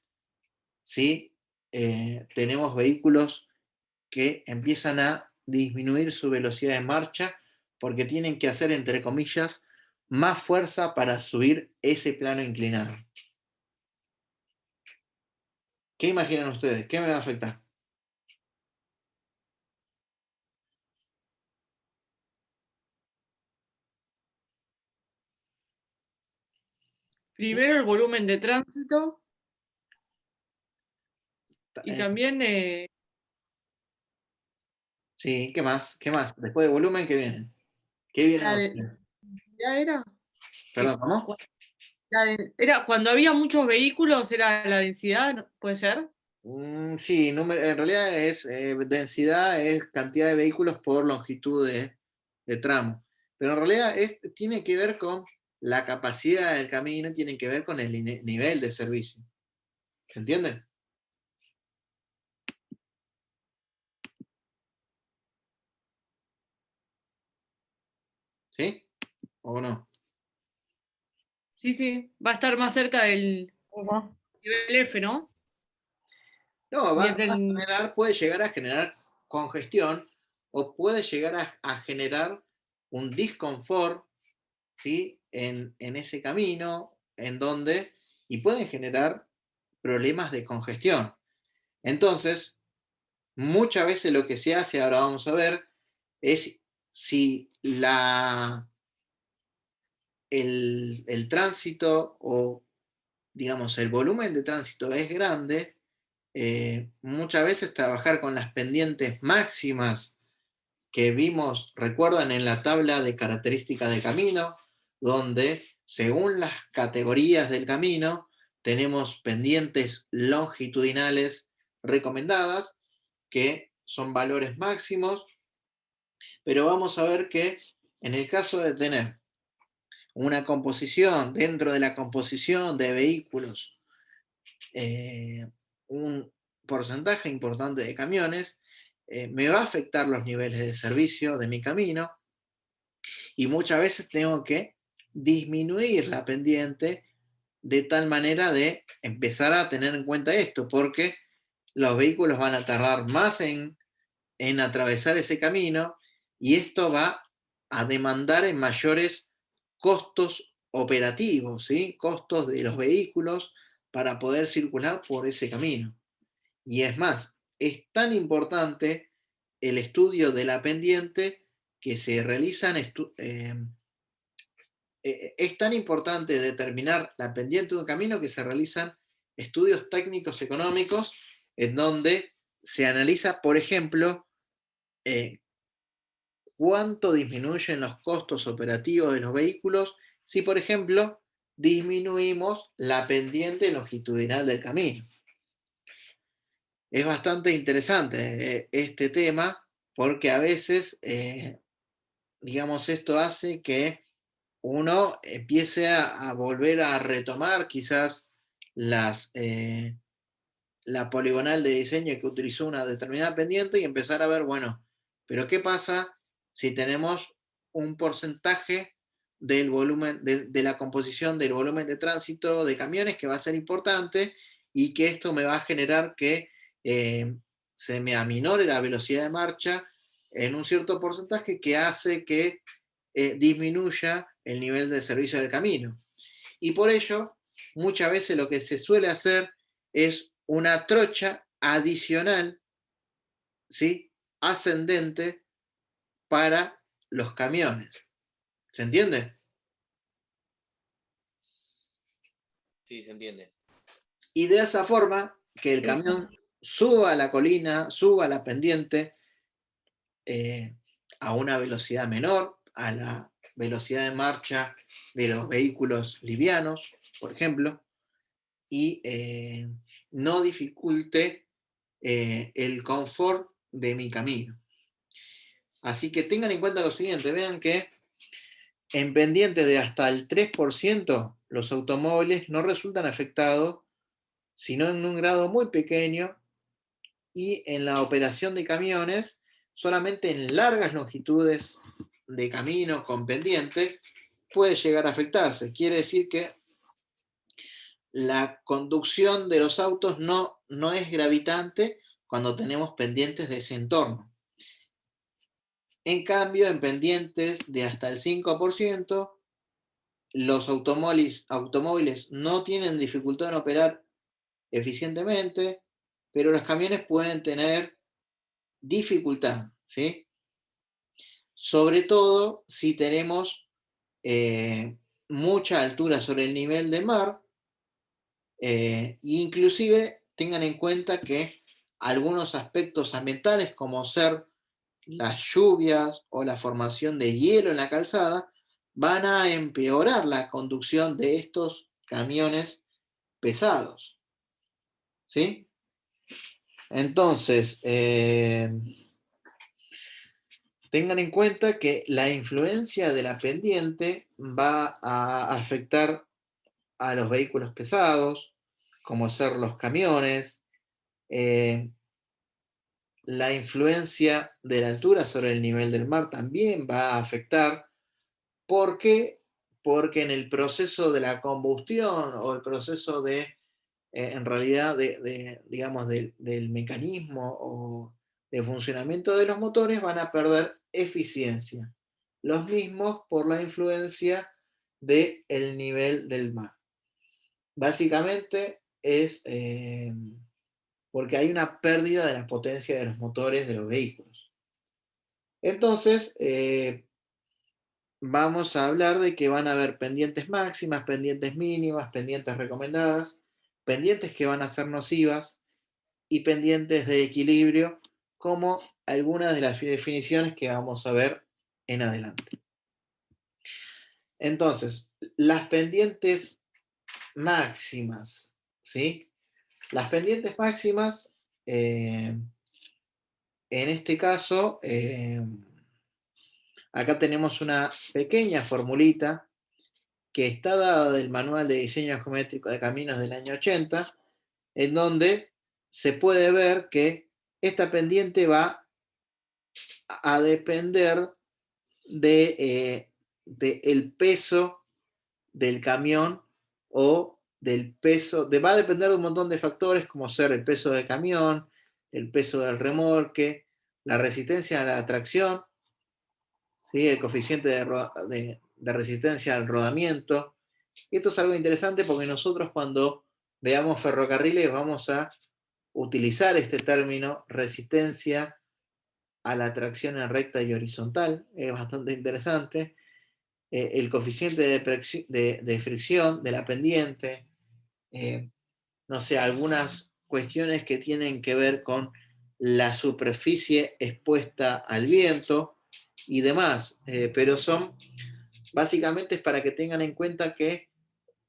si tenemos vehículos que empiezan a disminuir su velocidad de marcha porque tienen que hacer, entre comillas, más fuerza para subir ese plano inclinado. ¿Qué imaginan ustedes? ¿Qué me va a afectar?
Primero el volumen de tránsito y también
Sí, ¿qué más? ¿Qué más? Después de volumen, ¿qué viene? ¿Qué viene?
la densidad era.
Perdón, ¿cómo?
Era cuando había muchos vehículos, era la densidad, ¿puede ser?
Sí, en realidad es densidad, es cantidad de vehículos por longitud de tramo. Pero en realidad tiene que ver con la capacidad del camino, tiene que ver con el nivel de servicio. ¿Se entiende? ¿Sí? ¿O no?
Sí, sí, va a estar más cerca del nivel F, ¿no?
No,
Puede
puede llegar a generar congestión o puede llegar a generar un disconfort, ¿sí? en ese camino, y pueden generar problemas de congestión. Entonces, muchas veces lo que se hace, ahora vamos a ver, es si el tránsito o, digamos, el volumen de tránsito es grande, muchas veces trabajar con las pendientes máximas que vimos, recuerdan en la tabla de características de camino, donde según las categorías del camino tenemos pendientes longitudinales recomendadas, que son valores máximos, pero vamos a ver que en el caso de tener una composición, dentro de la composición de vehículos, un porcentaje importante de camiones, me va a afectar los niveles de servicio de mi camino y muchas veces tengo que disminuir la pendiente de tal manera de empezar a tener en cuenta esto, porque los vehículos van a tardar más en atravesar ese camino y esto va a demandar en mayores costos operativos, ¿sí? Costos de los vehículos para poder circular por ese camino. Y es más, es tan importante el estudio de la pendiente que se realizan, es tan importante determinar la pendiente de un camino que se realizan estudios técnicos económicos en donde se analiza, por ejemplo, cuánto disminuyen los costos operativos de los vehículos si, por ejemplo, disminuimos la pendiente longitudinal del camino. Es bastante interesante este tema porque a veces, digamos, esto hace que uno empiece a volver a retomar quizás la poligonal de diseño que utilizó una determinada pendiente y empezar a ver, bueno, pero ¿qué pasa si tenemos un porcentaje del volumen, de la composición del volumen de tránsito de camiones que va a ser importante y que esto me va a generar que se me aminore la velocidad de marcha en un cierto porcentaje que hace que disminuya el nivel de servicio del camino? Y por ello, muchas veces lo que se suele hacer es una trocha adicional, ¿sí? Ascendente para los camiones. ¿Se entiende?
Sí, se entiende.
Y de esa forma que el camión suba a la colina, suba a la pendiente a una velocidad menor, a la velocidad de marcha de los vehículos livianos, por ejemplo, y no dificulte el confort de mi camino. Así que tengan en cuenta lo siguiente, vean que en pendientes de hasta el 3%, los automóviles no resultan afectados, sino en un grado muy pequeño, y en la operación de camiones, solamente en largas longitudes de camino con pendiente, puede llegar a afectarse. Quiere decir que la conducción de los autos no es gravitante cuando tenemos pendientes de ese entorno. En cambio, en pendientes de hasta el 5%, los automóviles no tienen dificultad en operar eficientemente, pero los camiones pueden tener dificultad, ¿sí? Sobre todo si tenemos mucha altura sobre el nivel del mar, inclusive tengan en cuenta que algunos aspectos ambientales, como ser las lluvias o la formación de hielo en la calzada, van a empeorar la conducción de estos camiones pesados, ¿sí? Entonces, tengan en cuenta que la influencia de la pendiente va a afectar a los vehículos pesados, como ser los camiones, la influencia de la altura sobre el nivel del mar también va a afectar. ¿Por qué? Porque en el proceso de la combustión o el proceso de, en realidad, digamos, del mecanismo de funcionamiento de los motores van a perder eficiencia. Los mismos por la influencia del nivel del mar. Básicamente es porque hay una pérdida de la potencia de los motores de los vehículos. Entonces, vamos a hablar de que van a haber pendientes máximas, pendientes mínimas, pendientes recomendadas, pendientes que van a ser nocivas y pendientes de equilibrio, como algunas de las definiciones que vamos a ver en adelante. Entonces, las pendientes máximas, ¿sí? Las pendientes máximas, en este caso, acá tenemos una pequeña formulita que está dada del Manual de Diseño Geométrico de Caminos del año 80, en donde se puede ver que esta pendiente va a depender del peso del camión o del peso, va a depender de un montón de factores como ser el peso del camión, el peso del remolque, la resistencia a la tracción, ¿sí? El coeficiente de resistencia al rodamiento. Y esto es algo interesante porque nosotros cuando veamos ferrocarriles vamos a utilizar este término resistencia a la tracción en recta y horizontal. Es bastante interesante. El coeficiente de fricción de la pendiente, no sé, algunas cuestiones que tienen que ver con la superficie expuesta al viento y demás, pero son básicamente es para que tengan en cuenta que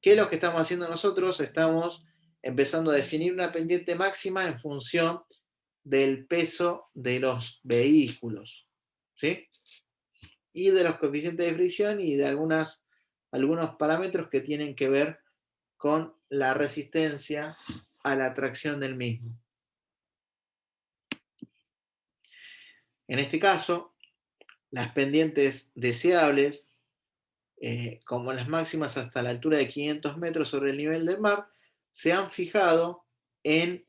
¿qué es lo que estamos haciendo nosotros? Estamos empezando a definir una pendiente máxima en función del peso de los vehículos, ¿sí? Y de los coeficientes de fricción y de algunos parámetros que tienen que ver con la resistencia a la tracción del mismo. En este caso, las pendientes deseables, como las máximas hasta la altura de 500 metros sobre el nivel del mar, se han fijado en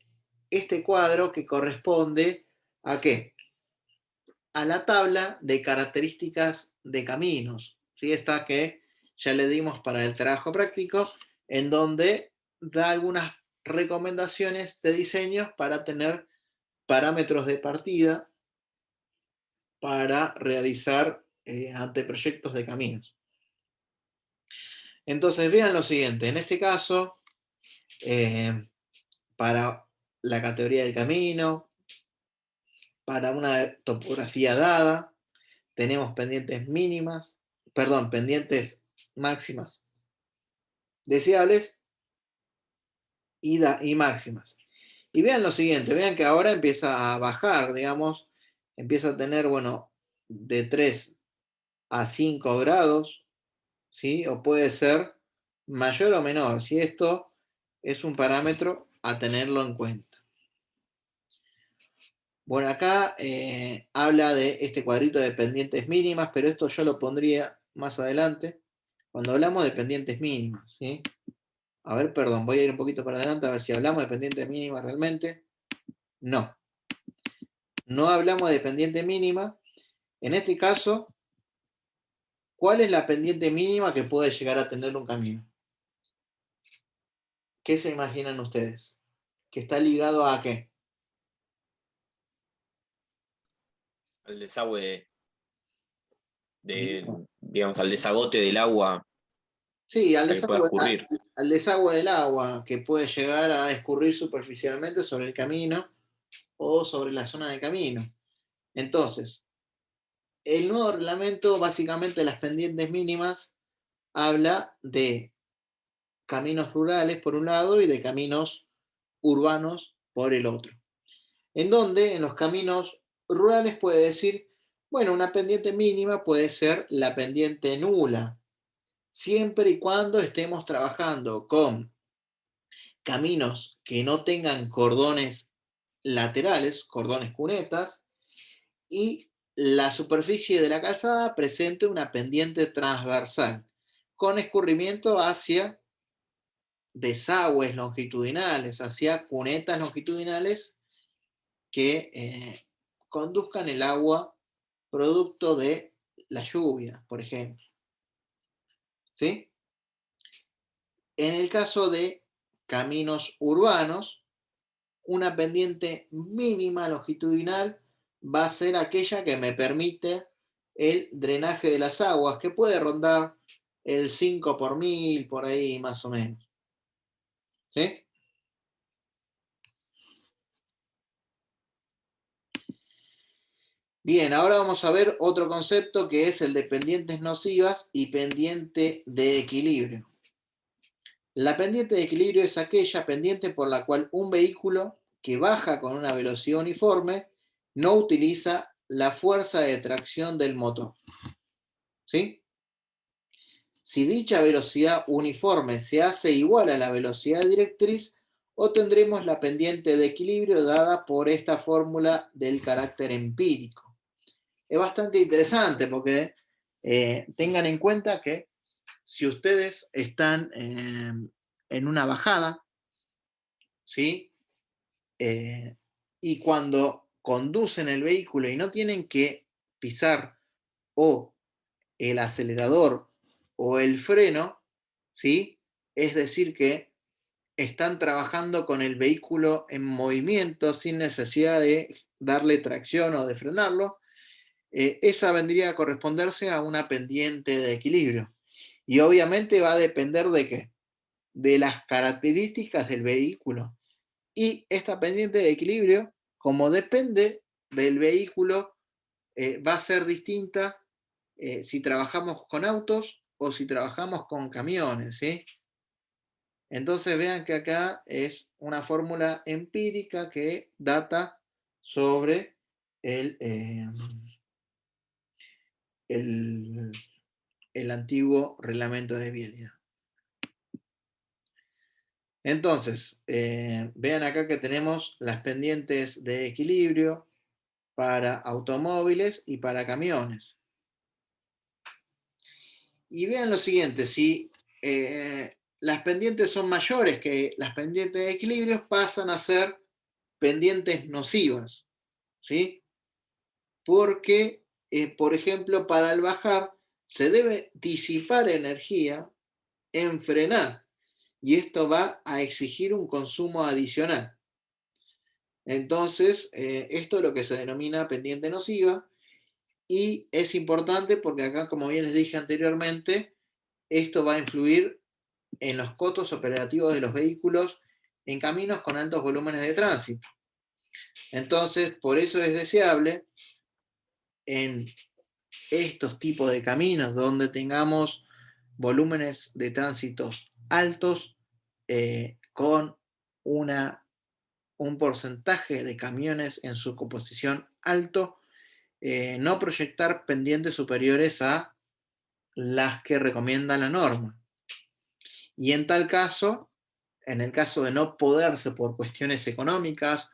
este cuadro que corresponde ¿a qué? A la tabla de características de caminos. ¿Sí? Esta que ya le dimos para el trabajo práctico, en donde da algunas recomendaciones de diseños para tener parámetros de partida para realizar anteproyectos de caminos. Entonces vean lo siguiente, en este caso, para la categoría del camino, para una topografía dada, tenemos pendientes pendientes máximas deseables y máximas. Y vean lo siguiente, vean que ahora empieza a bajar, digamos, empieza a tener, bueno, de 3 a 5 grados, ¿sí? O puede ser mayor o menor, si esto es un parámetro a tenerlo en cuenta. Bueno, acá habla de este cuadrito de pendientes mínimas, pero esto yo lo pondría más adelante, cuando hablamos de pendientes mínimas, ¿sí? A ver, perdón, voy a ir un poquito para adelante a ver si hablamos de pendientes mínimas realmente. No. No hablamos de pendiente mínima. En este caso, ¿cuál es la pendiente mínima que puede llegar a tener un camino? ¿Qué se imaginan ustedes? ¿Que está ligado a qué?
Al desagüe digamos, al desagote del agua
Sí, al
para que pueda
desagüe,
escurrir.
al desagüe del agua, que puede llegar a escurrir superficialmente sobre el camino o sobre la zona de camino. Entonces, el nuevo reglamento, básicamente las pendientes mínimas, habla de caminos rurales por un lado y de caminos urbanos por el otro. En donde en los caminos rurales puede decir, bueno, una pendiente mínima puede ser la pendiente nula, siempre y cuando estemos trabajando con caminos que no tengan cordones laterales, cordones cunetas, y la superficie de la calzada presente una pendiente transversal, con escurrimiento hacia desagües longitudinales, hacia cunetas longitudinales que conduzcan el agua producto de la lluvia, por ejemplo. ¿Sí? En el caso de caminos urbanos, una pendiente mínima longitudinal va a ser aquella que me permite el drenaje de las aguas, que puede rondar el 5 por 1000, por ahí más o menos. ¿Sí? Bien, ahora vamos a ver otro concepto que es el de pendientes nocivas y pendiente de equilibrio. La pendiente de equilibrio es aquella pendiente por la cual un vehículo que baja con una velocidad uniforme no utiliza la fuerza de tracción del motor. ¿Sí? Si dicha velocidad uniforme se hace igual a la velocidad directriz, obtendremos la pendiente de equilibrio dada por esta fórmula del carácter empírico. Es bastante interesante porque tengan en cuenta que si ustedes están en una bajada, ¿sí? Y cuando conducen el vehículo y no tienen que pisar o el acelerador o el freno, ¿sí? Es decir que están trabajando con el vehículo en movimiento sin necesidad de darle tracción o de frenarlo, esa vendría a corresponderse a una pendiente de equilibrio. Y obviamente va a depender de qué? De las características del vehículo. Y esta pendiente de equilibrio, como depende del vehículo, va a ser distinta si trabajamos con autos o si trabajamos con camiones, ¿sí? Entonces vean que acá es una fórmula empírica que data sobre el antiguo reglamento de vialidad. Entonces, vean acá que tenemos las pendientes de equilibrio para automóviles y para camiones. Y vean lo siguiente, si las pendientes son mayores que las pendientes de equilibrio, pasan a ser pendientes nocivas, ¿sí? Porque, por ejemplo, para el bajar se debe disipar energía en frenar, y esto va a exigir un consumo adicional. Entonces, esto es lo que se denomina pendiente nociva, y es importante porque acá, como bien les dije anteriormente, esto va a influir en los costos operativos de los vehículos en caminos con altos volúmenes de tránsito. Entonces, por eso es deseable en estos tipos de caminos donde tengamos volúmenes de tránsito altos, con un porcentaje de camiones en su composición alto, no proyectar pendientes superiores a las que recomienda la norma. Y en tal caso, en el caso de no poderse por cuestiones económicas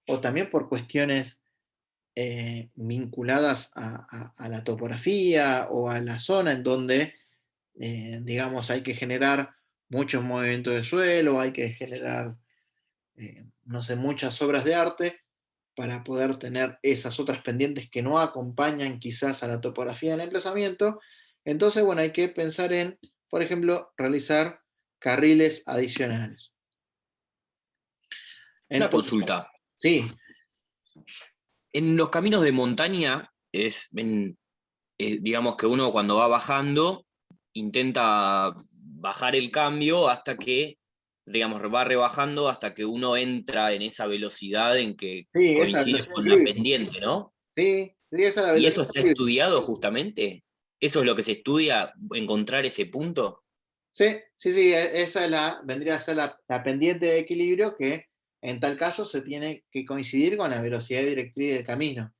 o también por cuestiones vinculadas a la topografía o a la zona en donde, digamos, hay que generar muchos movimientos de suelo, hay que generar, no sé, muchas obras de arte para poder tener esas otras pendientes que no acompañan quizás a la topografía del emplazamiento. Entonces, bueno, hay que pensar en, por ejemplo, realizar carriles adicionales.
Una
Entonces,
consulta.
sí.
En los caminos de montaña, digamos que uno cuando va bajando intenta bajar el cambio hasta que, digamos, va rebajando hasta que uno entra en esa velocidad en que
Sí, esa
coincide
velocidad
con
de
la
equilibrio.
pendiente, ¿no?
Sí, esa es la
¿Y
velocidad
eso
de
está
equilibrio.
estudiado justamente? ¿Eso es lo que se estudia, encontrar ese punto?
Sí, esa vendría a ser la pendiente de equilibrio que en tal caso se tiene que coincidir con la velocidad directriz del camino.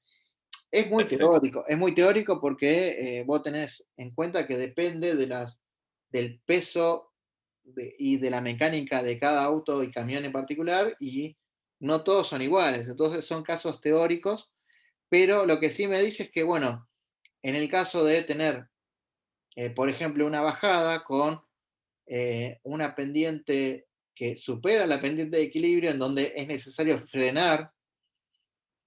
Es
Perfecto.
muy teórico porque vos tenés en cuenta que depende del peso y de la mecánica de cada auto y camión en particular, y no todos son iguales, entonces son casos teóricos, pero lo que sí me dice es que, bueno, en el caso de tener, por ejemplo, una bajada con una pendiente que supera la pendiente de equilibrio, en donde es necesario frenar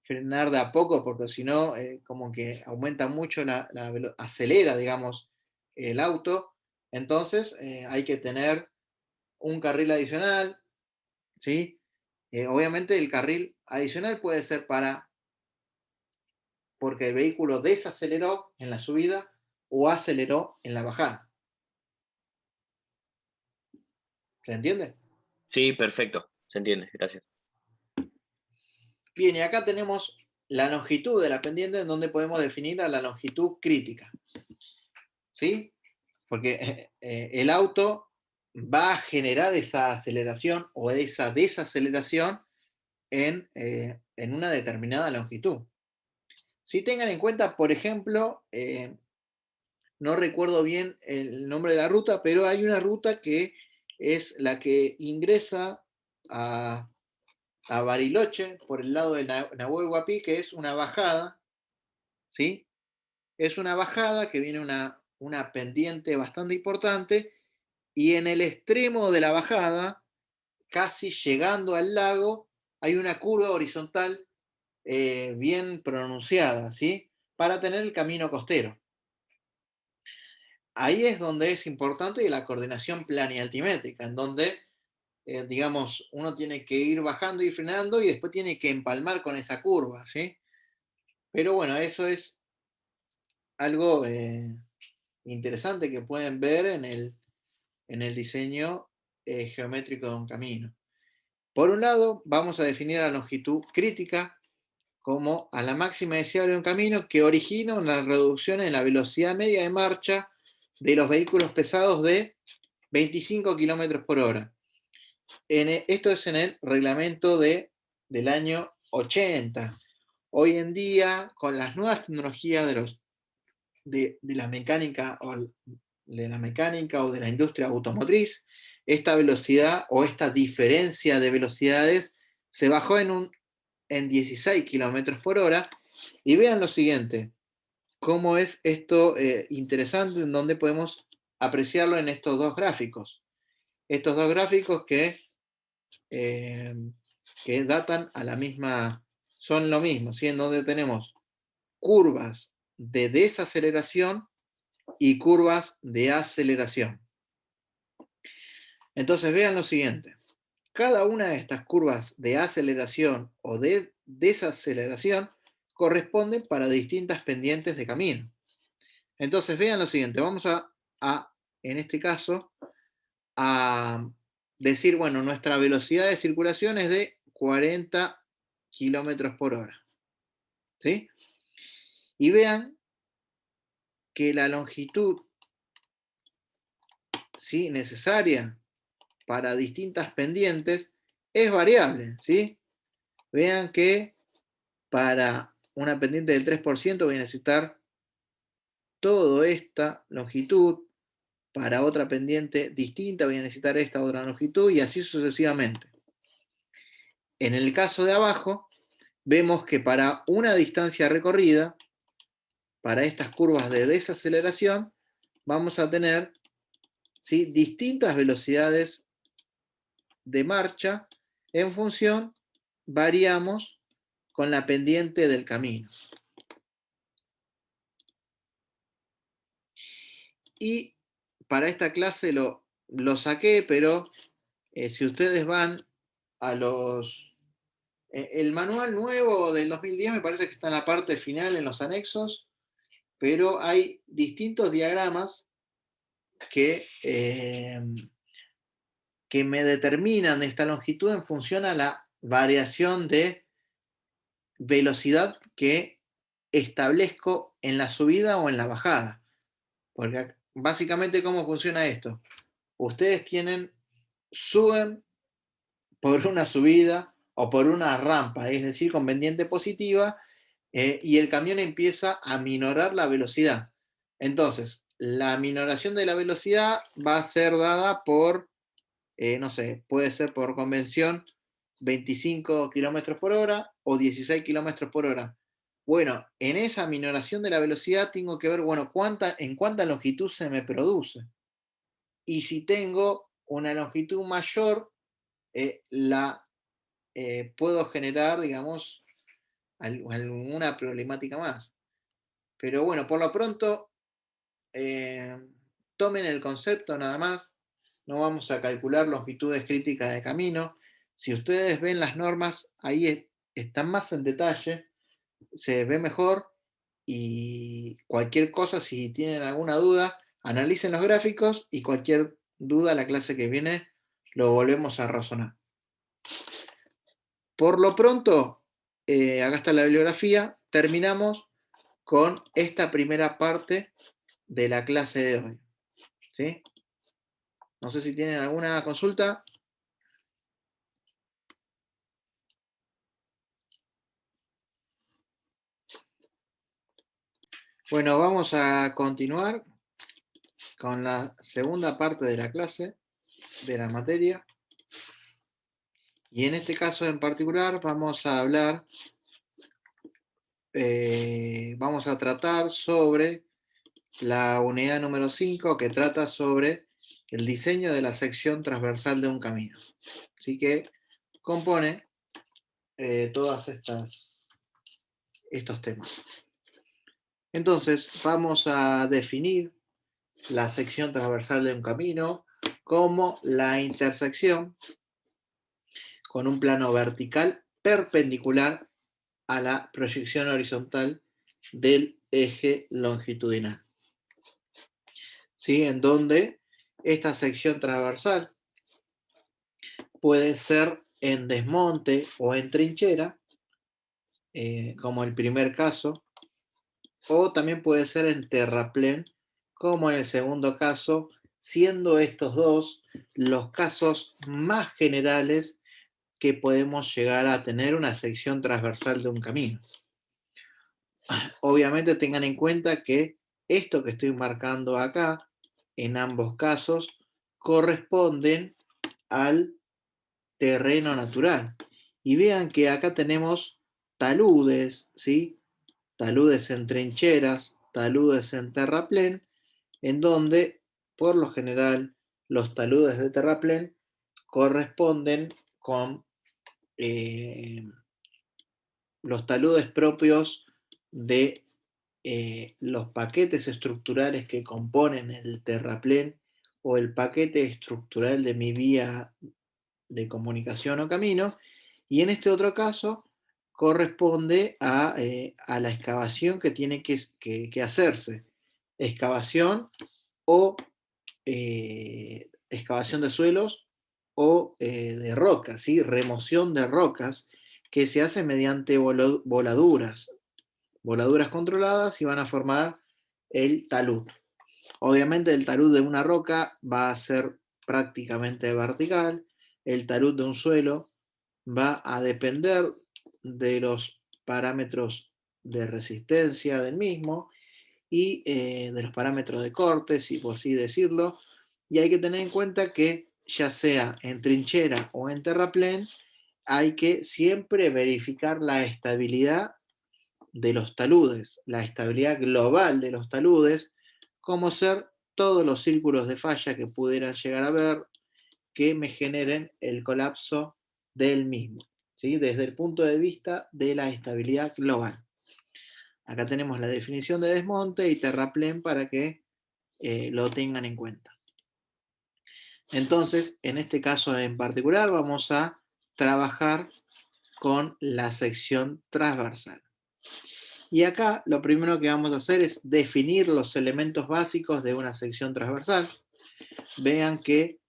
frenar de a poco, porque si no, como que aumenta mucho acelera, digamos, el auto. Entonces, hay que tener un carril adicional, ¿sí? Obviamente el carril adicional puede ser porque el vehículo desaceleró en la subida o aceleró en la bajada. ¿Se entiende?
Sí, perfecto. Se entiende, gracias.
Bien, y acá tenemos la longitud de la pendiente en donde podemos definir la longitud crítica. ¿Sí? Porque el auto va a generar esa aceleración o esa desaceleración en una determinada longitud. Si tengan en cuenta, por ejemplo, no recuerdo bien el nombre de la ruta, pero hay una ruta que es la que ingresa a Bariloche por el lado de Nahuel Huapi, que es una bajada, ¿sí? Es una bajada que viene una pendiente bastante importante y en el extremo de la bajada, casi llegando al lago, hay una curva horizontal bien pronunciada, ¿sí? Para tener el camino costero. Ahí es donde es importante la coordinación planialtimétrica, en donde, digamos, uno tiene que ir bajando y frenando y después tiene que empalmar con esa curva, ¿sí? Pero bueno, eso es algo interesante que pueden ver en el diseño geométrico de un camino. Por un lado, vamos a definir la longitud crítica como a la máxima deseable de un camino que origina una reducción en la velocidad media de marcha de los vehículos pesados de 25 km por hora. Esto es en el reglamento del año 80. Hoy en día, con las nuevas tecnologías de la mecánica o de la industria automotriz, esta velocidad o esta diferencia de velocidades se bajó en 16 km por hora. Y vean lo siguiente, cómo es esto interesante, en donde podemos apreciarlo en estos dos gráficos. Estos dos gráficos que datan a la misma, son lo mismo, ¿sí? En donde tenemos curvas de desaceleración y curvas de aceleración. Entonces vean lo siguiente. Cada una de estas curvas de aceleración o de desaceleración corresponden para distintas pendientes de camino. Entonces vean lo siguiente. Vamos en este caso, a decir, bueno, nuestra velocidad de circulación es de 40 km por hora. ¿Sí? Y vean que la longitud, ¿sí?, necesaria para distintas pendientes es variable, ¿sí? Vean que para una pendiente del 3% voy a necesitar toda esta longitud, para otra pendiente distinta voy a necesitar esta otra longitud y así sucesivamente. En el caso de abajo, vemos que para una distancia recorrida, para estas curvas de desaceleración, vamos a tener, ¿sí?, distintas velocidades de marcha en función, variamos con la pendiente del camino. Y para esta clase lo saqué, pero si ustedes van a el manual nuevo del 2010 me parece que está en la parte final, en los anexos, pero hay distintos diagramas que me determinan esta longitud en función a la variación de velocidad que establezco en la subida o en la bajada. Porque básicamente, ¿cómo funciona esto? Ustedes suben por una subida o por una rampa, es decir, con pendiente positiva, y el camión empieza a minorar la velocidad. Entonces, la minoración de la velocidad va a ser dada por, no sé, puede ser por convención 25 km por hora o 16 km por hora. Bueno, en esa minoración de la velocidad tengo que ver, bueno, en cuánta longitud se me produce. Y si tengo una longitud mayor, puedo generar, digamos, alguna problemática más. Pero bueno, por lo pronto, tomen el concepto nada más. No vamos a calcular longitudes críticas de camino. Si ustedes ven las normas, ahí están más en detalle, se ve mejor, y cualquier cosa, si tienen alguna duda, analicen los gráficos y cualquier duda la clase que viene lo volvemos a razonar. Por lo pronto, acá está la bibliografía, terminamos con esta primera parte de la clase de hoy. ¿Sí? No sé si tienen alguna consulta. Bueno, vamos a continuar con la segunda parte de la clase, de la materia. Y en este caso en particular vamos a hablar, vamos a tratar sobre la unidad número 5, que trata sobre el diseño de la sección transversal de un camino. Así que compone todas estos temas. Entonces vamos a definir la sección transversal de un camino como la intersección con un plano vertical perpendicular a la proyección horizontal del eje longitudinal. ¿Sí? En donde esta sección transversal puede ser en desmonte o en trinchera, como el primer caso, o también puede ser en terraplén, como en el segundo caso, siendo estos dos los casos más generales que podemos llegar a tener una sección transversal de un camino. Obviamente tengan en cuenta que esto que estoy marcando acá, en ambos casos, corresponden al terreno natural. Y vean que acá tenemos taludes, ¿sí? Taludes en trincheras, taludes en terraplén, en donde, por lo general, los taludes de terraplén corresponden con los taludes propios de los paquetes estructurales que componen el terraplén o el paquete estructural de mi vía de comunicación o camino, y en este otro caso corresponde a la excavación que tiene que hacerse, excavación o excavación de suelos o de rocas, ¿sí? Remoción de rocas que se hace mediante voladuras controladas, y van a formar el talud. Obviamente el talud de una roca va a ser prácticamente vertical, el talud de un suelo va a depender de los parámetros de resistencia del mismo y de los parámetros de corte, si por así decirlo, y hay que tener en cuenta que ya sea en trinchera o en terraplén, hay que siempre verificar la estabilidad de los taludes, la estabilidad global de los taludes, como ser todos los círculos de falla que pudieran llegar a ver que me generen el colapso del mismo, ¿sí? Desde el punto de vista de la estabilidad global. Acá tenemos la definición de desmonte y terraplén para que lo tengan en cuenta. Entonces, en este caso en particular, vamos a trabajar con la sección transversal. Y acá lo primero que vamos a hacer es definir los elementos básicos de una sección transversal. Vean que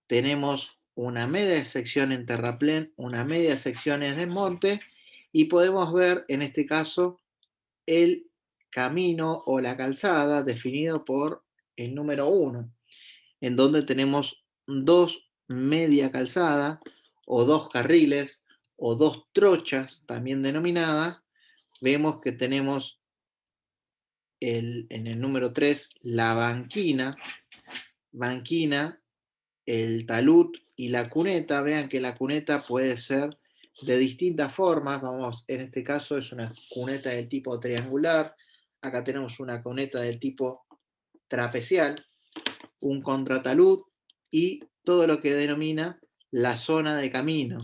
tenemos una media sección en terraplén, una media sección en desmonte, y podemos ver en este caso el camino o la calzada definido por el número 1, en donde tenemos dos media calzada o dos carriles o dos trochas también denominadas. Vemos que tenemos en el número 3 la banquina, el talud y la cuneta. Vean que la cuneta puede ser de distintas formas. Vamos, en este caso es una cuneta del tipo triangular. Acá tenemos una cuneta del tipo trapecial, un contratalud y todo lo que denomina la zona de camino,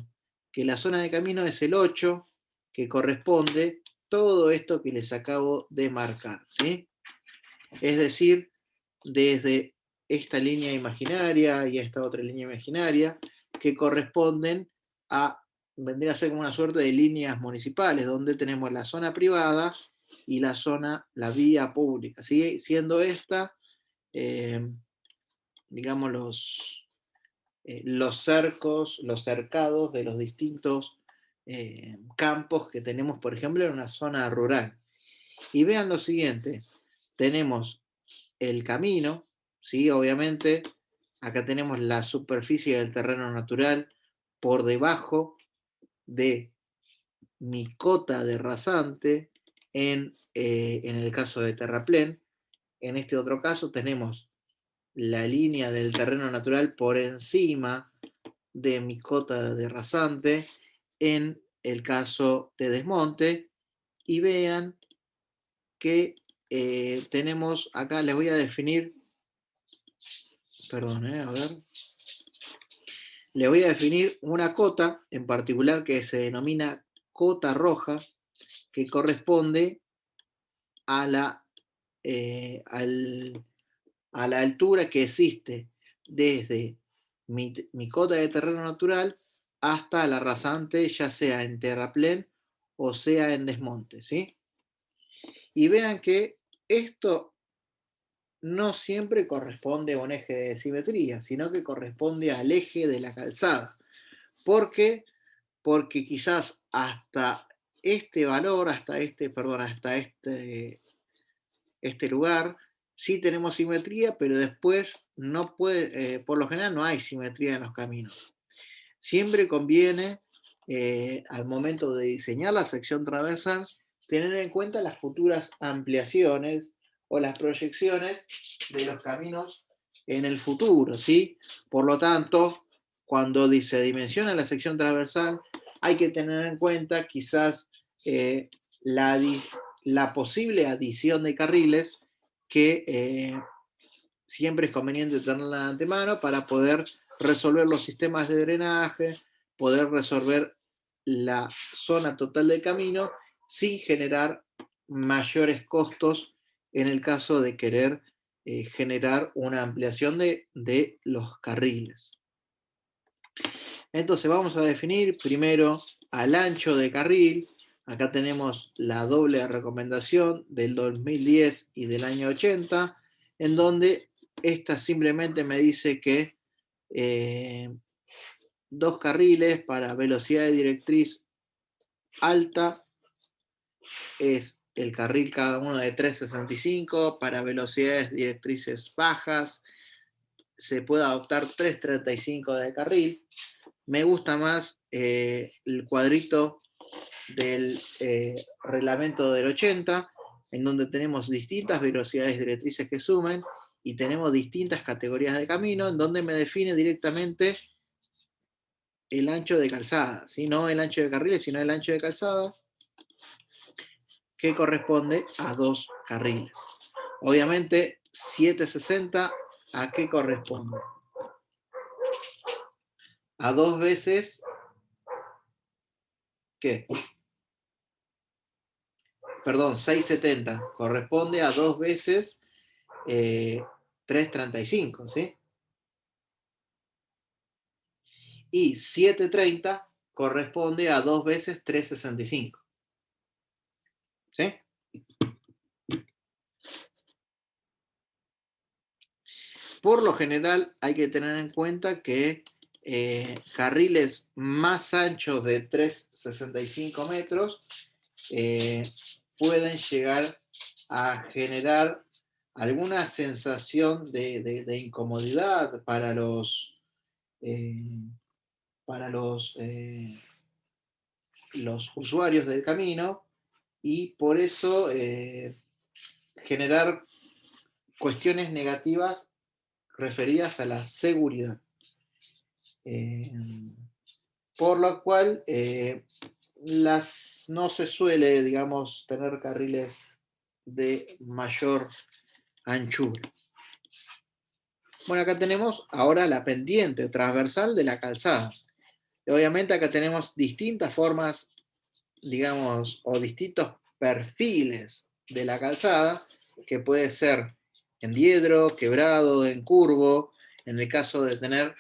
que la zona de camino es el 8 que corresponde todo esto que les acabo de marcar, ¿sí? Es decir, desde esta línea imaginaria y esta otra línea imaginaria, que corresponden a, vendría a ser como una suerte de líneas municipales, donde tenemos la zona privada y la vía pública, ¿sí? Siendo esta, digamos, los cercos, los cercados de los distintos campos que tenemos, por ejemplo, en una zona rural. Y vean lo siguiente, tenemos el camino, ¿sí? Obviamente, acá tenemos la superficie del terreno natural por debajo de mi cota de rasante en el caso de terraplén. En este otro caso tenemos la línea del terreno natural por encima de mi cota de rasante en el caso de desmonte. Y vean que tenemos acá, les voy a definir, perdón, a ver, le voy a definir una cota en particular que se denomina cota roja, que corresponde a la, a la altura que existe desde mi cota de terreno natural hasta la rasante, ya sea en terraplén o sea en desmonte, ¿sí? Y vean que esto no siempre corresponde a un eje de simetría, sino que corresponde al eje de la calzada. ¿Por qué? Porque quizás hasta este valor, hasta este lugar, sí tenemos simetría, pero después no puede, por lo general no hay simetría en los caminos. Siempre conviene, al momento de diseñar la sección transversal, tener en cuenta las futuras ampliaciones o las proyecciones de los caminos en el futuro, ¿sí? Por lo tanto, cuando se dimensiona la sección transversal, hay que tener en cuenta quizás la posible adición de carriles que siempre es conveniente tenerla de antemano para poder resolver los sistemas de drenaje, poder resolver la zona total del camino sin generar mayores costos en el caso de querer generar una ampliación de los carriles. Entonces vamos a definir primero al ancho de carril. Acá tenemos la doble recomendación del 2010 y del año 80, en donde esta simplemente me dice que 2 carriles para velocidad de directriz alta es el carril cada uno de 3.65, para velocidades directrices bajas se puede adoptar 3.35 de carril. Me gusta más el cuadrito del reglamento del 80, en donde tenemos distintas velocidades directrices que sumen y tenemos distintas categorías de camino, en donde me define directamente el ancho de calzada, ¿sí? No el ancho de carriles, sino el ancho de calzada, que corresponde a 2 carriles. Obviamente, 760, ¿a qué corresponde? A 2 veces, ¿qué? Perdón, 670, corresponde a 2 veces 335, ¿sí? Y 730 corresponde a 2 veces 365. ¿Sí? Por lo general hay que tener en cuenta que carriles más anchos de 3,65 metros pueden llegar a generar alguna sensación de incomodidad para los usuarios del camino, y por eso generar cuestiones negativas referidas a la seguridad. Por lo cual no se suele, digamos, tener carriles de mayor anchura. Bueno, acá tenemos ahora la pendiente transversal de la calzada. Obviamente acá tenemos distintas formas digamos, o distintos perfiles de la calzada, que puede ser en diedro, quebrado, en curvo, en el caso de tener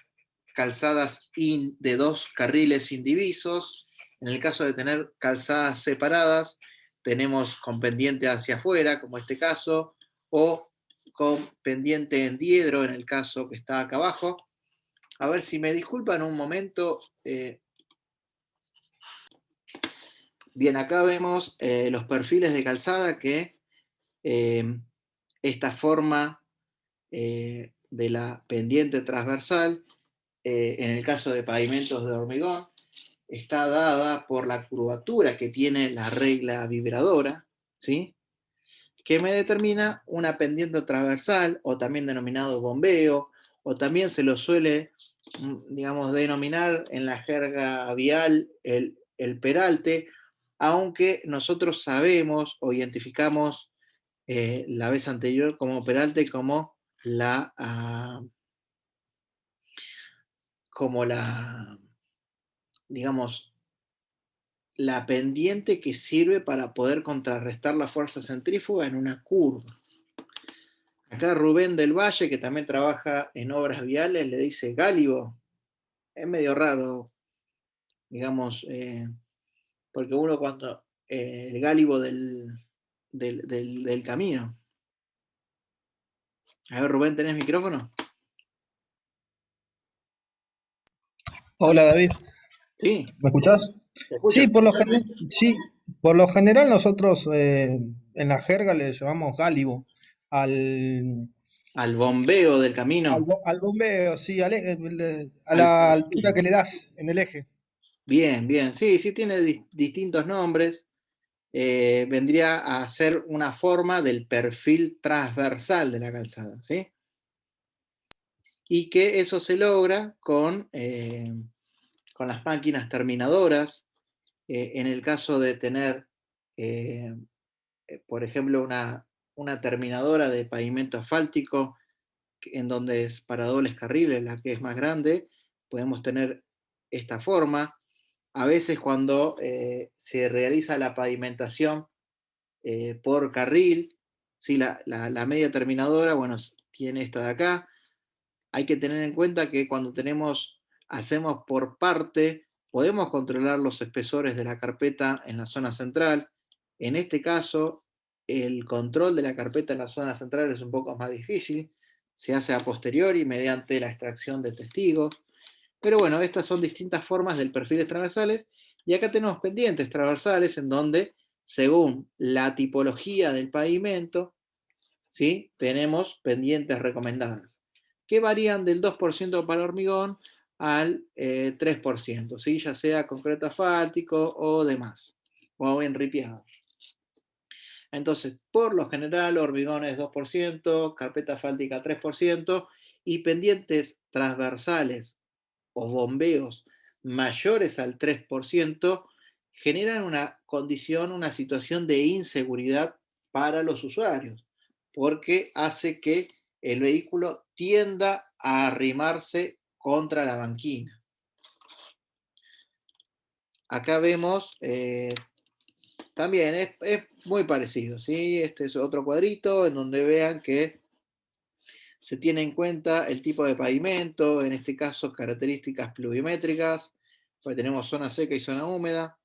calzadas de 2 carriles indivisos, en el caso de tener calzadas separadas, tenemos con pendiente hacia afuera, como este caso, o con pendiente en diedro, en el caso que está acá abajo. A ver si me disculpan un momento. Bien, acá vemos los perfiles de calzada que esta forma de la pendiente transversal, en el caso de pavimentos de hormigón, está dada por la curvatura que tiene la regla vibradora, ¿sí? Que me determina una pendiente transversal, o también denominado bombeo, o también se lo suele, digamos, denominar en la jerga vial el peralte, aunque nosotros sabemos o identificamos la vez anterior como peralte como la digamos, la pendiente que sirve para poder contrarrestar la fuerza centrífuga en una curva. Acá Rubén del Valle, que también trabaja en obras viales, le dice gálibo. Es medio raro, digamos, porque uno cuando el gálibo del camino. A ver, Rubén, ¿tenés micrófono?
Hola David,
Sí,
¿me escuchás?
¿te escucho?
Sí, por lo general nosotros en la jerga le llamamos gálibo al,
Al bombeo del camino.
al bombeo, sí, a
Al
la
perfil.
altura que le das en el eje.
Bien, bien. Sí, sí tiene distintos nombres. Vendría a ser una forma del perfil transversal de la calzada, ¿sí? Y que eso se logra con las máquinas terminadoras. En el caso de tener, por ejemplo, una terminadora de pavimento asfáltico, en donde es para dobles carriles, la que es más grande, podemos tener esta forma. A veces cuando se realiza la pavimentación por carril, ¿sí? la media terminadora, bueno, tiene esta de acá. Hay que tener en cuenta que cuando hacemos por parte, podemos controlar los espesores de la carpeta en la zona central. En este caso, el control de la carpeta en la zona central es un poco más difícil. Se hace a posteriori mediante la extracción de testigos. Pero bueno, estas son distintas formas del perfiles transversales. Y acá tenemos pendientes transversales en donde, según la tipología del pavimento, ¿sí? Tenemos pendientes recomendadas, que varían del 2% para hormigón al 3%, ¿sí? Ya sea concreto asfáltico o demás, o enripiado. Entonces, por lo general, hormigón es 2%, carpeta asfáltica 3%, y pendientes transversales o bombeos mayores al 3% generan una condición, una situación de inseguridad para los usuarios, porque hace que el vehículo tienda a arrimarse contra la banquina. Acá vemos, también es muy parecido, ¿sí? Este es otro cuadrito en donde vean que se tiene en cuenta el tipo de pavimento, en este caso características pluviométricas, porque tenemos zona seca y zona húmeda.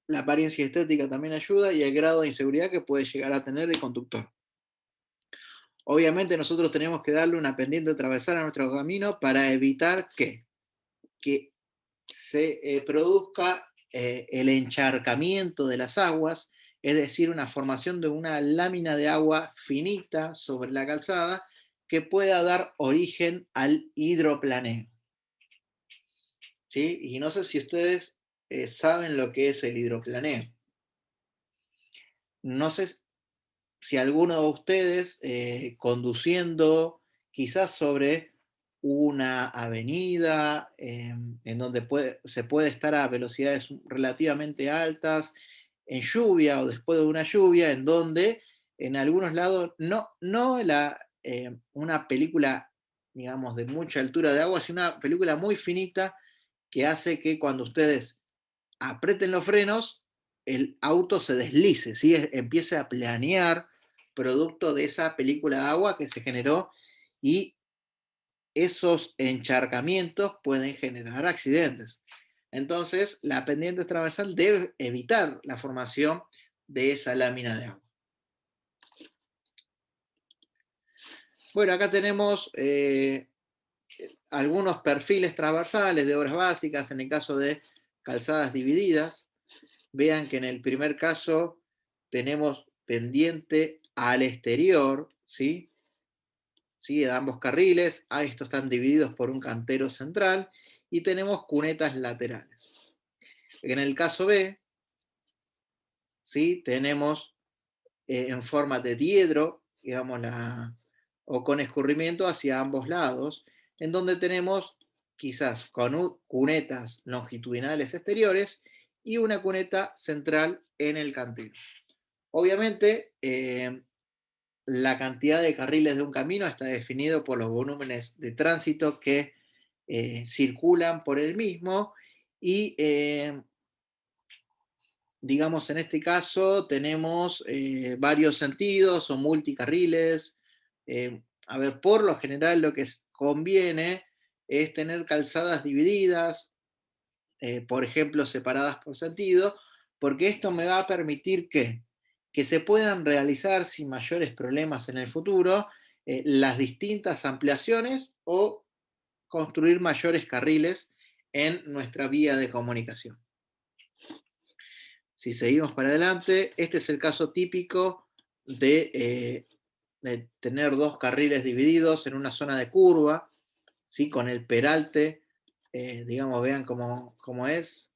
La apariencia estética también ayuda y el grado de inseguridad que puede llegar a tener el conductor. Obviamente nosotros tenemos que darle una pendiente transversal a nuestro camino para evitar que se produzca el encharcamiento de las aguas, es decir, una formación de una lámina de agua finita sobre la calzada que pueda dar origen al hidroplaneo. ¿Sí? Y no sé si ustedes saben lo que es el hidroplaneo. No sé si alguno de ustedes conduciendo quizás sobre una avenida en donde se puede estar a velocidades relativamente altas, en lluvia o después de una lluvia, en donde en algunos lados, no una película, digamos, de mucha altura de agua, sino una película muy finita que hace que cuando ustedes aprieten los frenos, el auto se deslice, ¿sí? Empiece a planear producto de esa película de agua que se generó, y esos encharcamientos pueden generar accidentes. Entonces, la pendiente transversal debe evitar la formación de esa lámina de agua. Bueno, acá tenemos algunos perfiles transversales de obras básicas en el caso de calzadas divididas. Vean que en el primer caso tenemos pendiente al exterior, ¿sí? ¿Sí? De ambos carriles. Estos están divididos por un cantero central y tenemos cunetas laterales. En el caso B, ¿sí? Tenemos en forma de diedro, digamos, o con escurrimiento hacia ambos lados, en donde tenemos quizás con cunetas longitudinales exteriores y una cuneta central en el cantero. Obviamente, la cantidad de carriles de un camino está definido por los volúmenes de tránsito que circulan por el mismo, y digamos, en este caso tenemos varios sentidos o multicarriles. A ver, por lo general lo que conviene es tener calzadas divididas, por ejemplo, separadas por sentido, porque esto me va a permitir que se puedan realizar sin mayores problemas en el futuro las distintas ampliaciones o construir mayores carriles en nuestra vía de comunicación. Si seguimos para adelante, este es el caso típico de tener dos carriles divididos en una zona de curva, ¿sí? Con el peralte, digamos, vean cómo es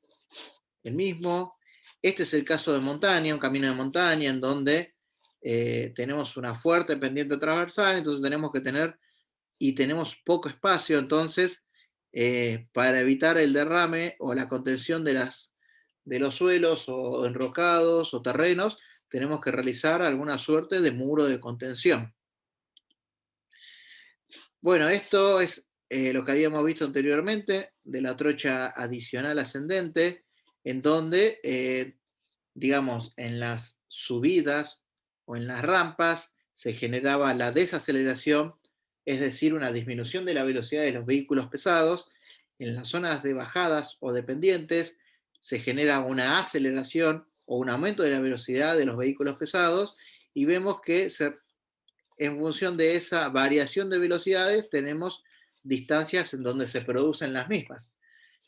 el mismo. Este es el caso de montaña, un camino de montaña en donde tenemos una fuerte pendiente transversal, entonces tenemos que tener, y tenemos poco espacio, entonces para evitar el derrame o la contención de los suelos o enrocados o terrenos, tenemos que realizar alguna suerte de muro de contención. Bueno, esto es lo que habíamos visto anteriormente de la trocha adicional ascendente, en donde, digamos, en las subidas o en las rampas se generaba la desaceleración, es decir, una disminución de la velocidad de los vehículos pesados. En las zonas de bajadas o de pendientes se genera una aceleración o un aumento de la velocidad de los vehículos pesados, y vemos que en función de esa variación de velocidades tenemos distancias en donde se producen las mismas.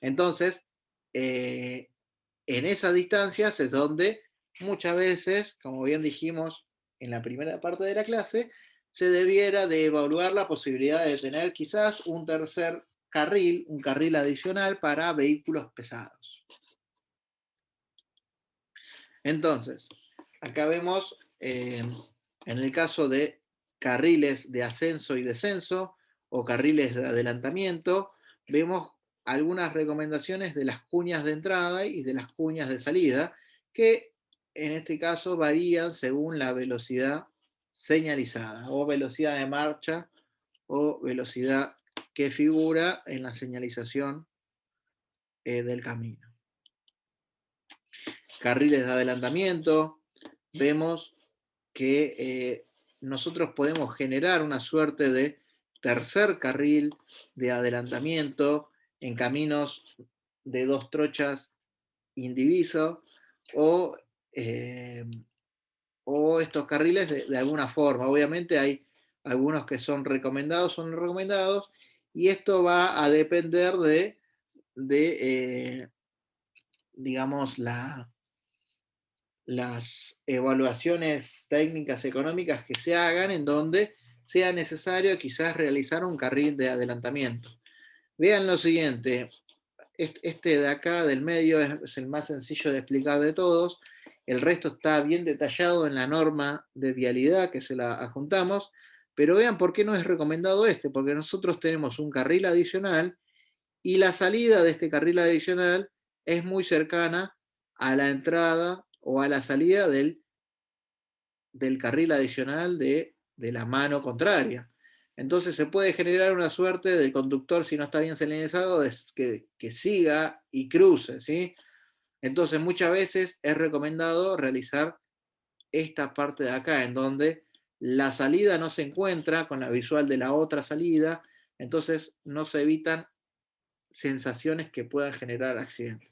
Entonces, en esas distancias es donde muchas veces, como bien dijimos en la primera parte de la clase, se debiera de evaluar la posibilidad de tener quizás un tercer carril, un carril adicional para vehículos pesados. Entonces, acá vemos en el caso de carriles de ascenso y descenso o carriles de adelantamiento, vemos algunas recomendaciones de las cuñas de entrada y de las cuñas de salida, que en este caso varían según la velocidad señalizada, o velocidad de marcha, o velocidad que figura en la señalización del camino. Carriles de adelantamiento, vemos que nosotros podemos generar una suerte de tercer carril de adelantamiento en caminos de dos trochas indiviso, o estos carriles de alguna forma. Obviamente hay algunos que son recomendados o no recomendados, y esto va a depender de digamos, las evaluaciones técnicas económicas que se hagan, en donde sea necesario quizás realizar un carril de adelantamiento. Vean lo siguiente, este de acá del medio es el más sencillo de explicar de todos, el resto está bien detallado en la norma de vialidad que se la adjuntamos, pero vean por qué no es recomendado porque nosotros tenemos un carril adicional y la salida de este carril adicional es muy cercana a la entrada o a la salida del carril adicional de la mano contraria. Entonces se puede generar una suerte del conductor, si no está bien señalizado, que siga y cruce, ¿sí? Entonces, muchas veces es recomendado realizar esta parte de acá, en donde la salida no se encuentra con la visual de la otra salida, entonces no se evitan sensaciones que puedan generar accidentes.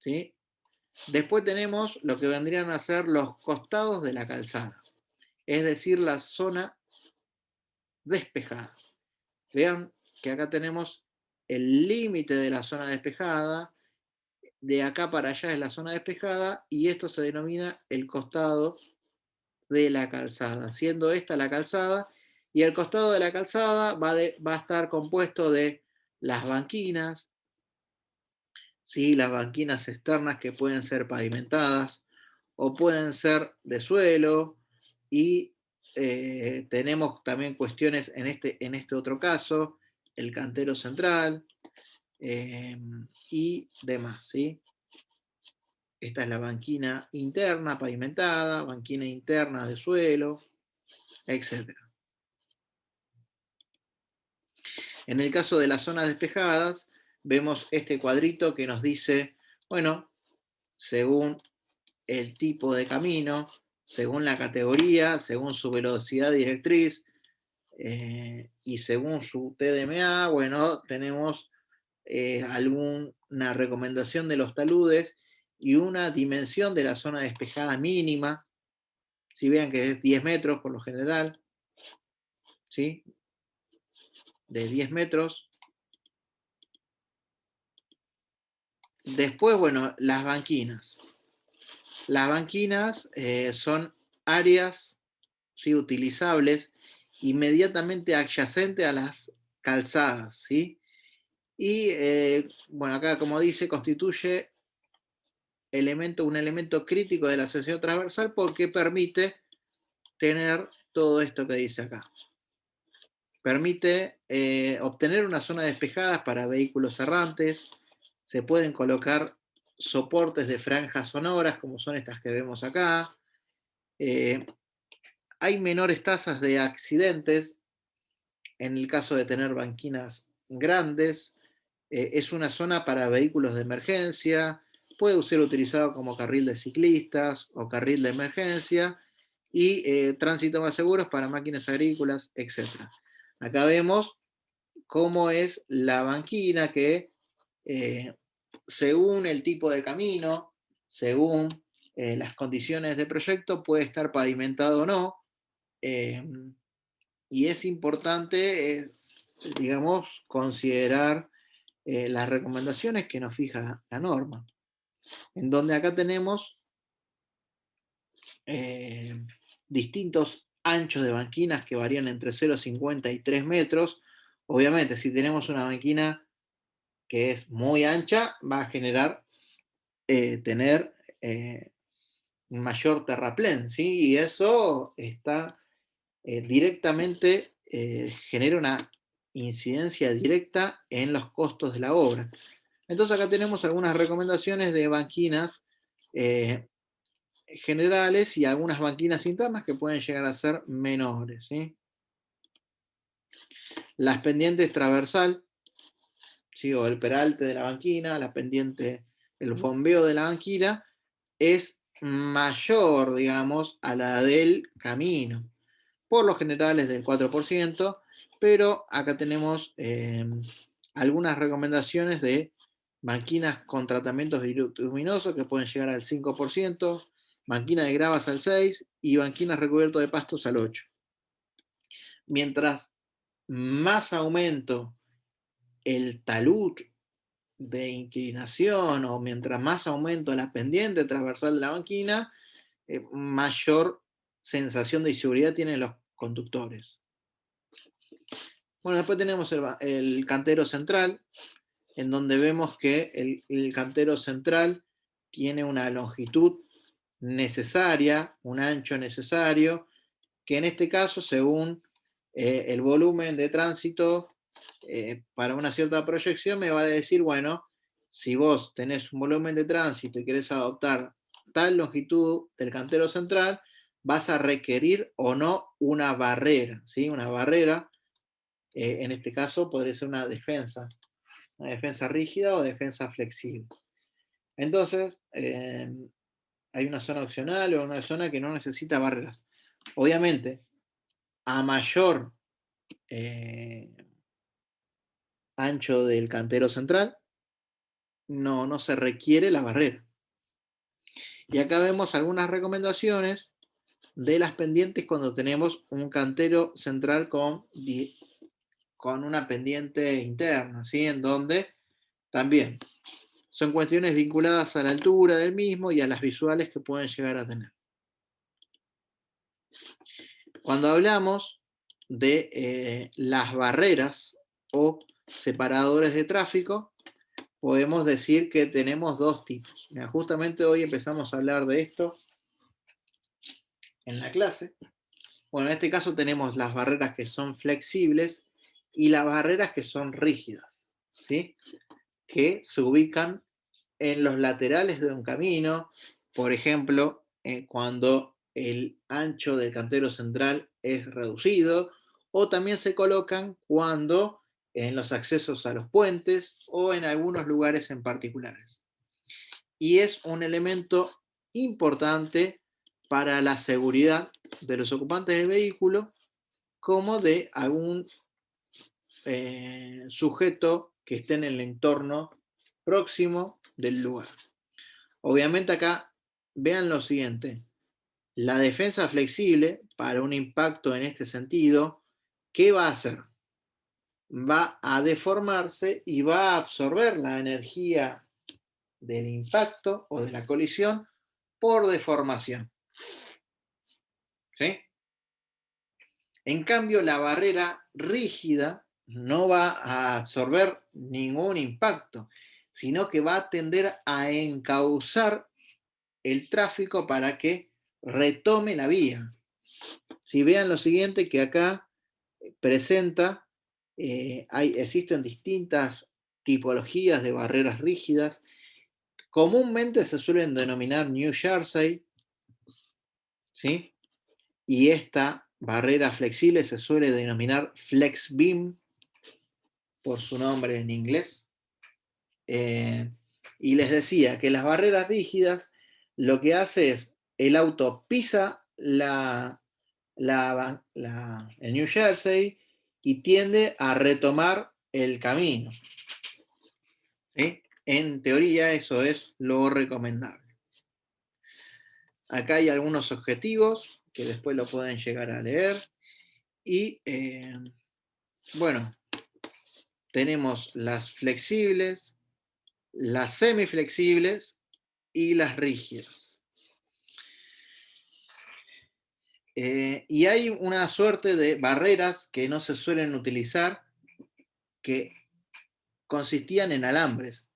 ¿Sí? Después tenemos lo que vendrían a ser los costados de la calzada, es decir, la zona despejada. Vean que acá tenemos el límite de la zona despejada, de acá para allá es la zona despejada, y esto se denomina el costado de la calzada, siendo esta la calzada, y el costado de la calzada va a estar compuesto de las banquinas, ¿sí? Las banquinas externas que pueden ser pavimentadas o pueden ser de suelo, y tenemos también cuestiones en este otro caso, el cantero central y demás, ¿sí? Esta es la banquina interna pavimentada, banquina interna de suelo, etc. En el caso de las zonas despejadas, vemos este cuadrito que nos dice, bueno, según el tipo de camino, según la categoría, según su velocidad directriz y según su TDMA, bueno, tenemos alguna recomendación de los taludes y una dimensión de la zona despejada mínima. Si vean que es 10 metros por lo general, ¿sí? De 10 metros. Después, bueno, las banquinas. Las banquinas son áreas, ¿sí? Utilizables inmediatamente adyacentes a las calzadas, ¿sí? Y, bueno, acá como dice, constituye un elemento crítico de la sección transversal porque permite tener todo esto que dice acá. Permite obtener una zona despejada para vehículos errantes, se pueden colocar soportes de franjas sonoras, como son estas que vemos acá. Hay menores tasas de accidentes en el caso de tener banquinas grandes. Es una zona para vehículos de emergencia, puede ser utilizado como carril de ciclistas o carril de emergencia, y tránsito más seguros para máquinas agrícolas, etc. Acá vemos cómo es la banquina que, según el tipo de camino, según las condiciones de proyecto, puede estar pavimentado o no, y es importante, digamos, considerar las recomendaciones que nos fija la norma, en donde acá tenemos distintos anchos de banquinas que varían entre 0,50 y 3 metros. Obviamente, si tenemos una banquina que es muy ancha, va a generar tener mayor terraplén, ¿sí? Y eso está directamente, genera una incidencia directa en los costos de la obra. Entonces acá tenemos algunas recomendaciones de banquinas generales y algunas banquinas internas que pueden llegar a ser menores, ¿sí? Las pendientes transversal, ¿sí? O el peralte de la banquina, la pendiente, el bombeo de la banquina, es mayor, digamos, a la del camino. Por lo general es del 4%, pero acá tenemos algunas recomendaciones de banquinas con tratamientos luminosos que pueden llegar al 5%, banquinas de gravas al 6% y banquinas recubiertas de pastos al 8%. Mientras más aumento el talud de inclinación o mientras más aumento la pendiente transversal de la banquina, mayor sensación de inseguridad tienen los conductores. Bueno, después tenemos el cantero central, en donde vemos que el cantero central tiene una longitud necesaria, un ancho necesario, que en este caso, según el volumen de tránsito para una cierta proyección, me va a decir, bueno, si vos tenés un volumen de tránsito y querés adoptar tal longitud del cantero central, vas a requerir o no una barrera, ¿sí? Una barrera, en este caso podría ser una defensa rígida o defensa flexible. Entonces, hay una zona opcional o una zona que no necesita barreras. Obviamente, a mayor ancho del cantero central, no se requiere la barrera. Y acá vemos algunas recomendaciones de las pendientes cuando tenemos un cantero central con una pendiente interna, ¿sí? En donde también son cuestiones vinculadas a la altura del mismo y a las visuales que pueden llegar a tener. Cuando hablamos de las barreras o separadores de tráfico, podemos decir que tenemos dos tipos. Mira, justamente hoy empezamos a hablar de esto en la clase. Bueno, en este caso tenemos las barreras que son flexibles y las barreras que son rígidas, ¿sí? Que se ubican en los laterales de un camino, por ejemplo, cuando el ancho del cantero central es reducido, o también se colocan cuando en los accesos a los puentes o en algunos lugares en particulares. Y es un elemento importante para la seguridad de los ocupantes del vehículo como de algún sujeto que esté en el entorno próximo del lugar. Obviamente acá vean lo siguiente, la defensa flexible para un impacto en este sentido, ¿qué va a hacer? Va a deformarse y va a absorber la energía del impacto o de la colisión por deformación. ¿Sí? En cambio, la barrera rígida no va a absorber ningún impacto, sino que va a tender a encauzar el tráfico para que retome la vía. Si vean lo siguiente que acá presenta, existen distintas tipologías de barreras rígidas. Comúnmente se suelen denominar New Jersey, ¿sí? Y esta barrera flexible se suele denominar Flex Beam, por su nombre en inglés. Y les decía que las barreras rígidas lo que hace es, el auto pisa el New Jersey y tiende a retomar el camino. ¿Sí? En teoría eso es lo recomendable. Acá hay algunos objetivos que después lo pueden llegar a leer. Y bueno, tenemos las flexibles, las semiflexibles y las rígidas. Y hay una suerte de barreras que no se suelen utilizar que consistían en alambres.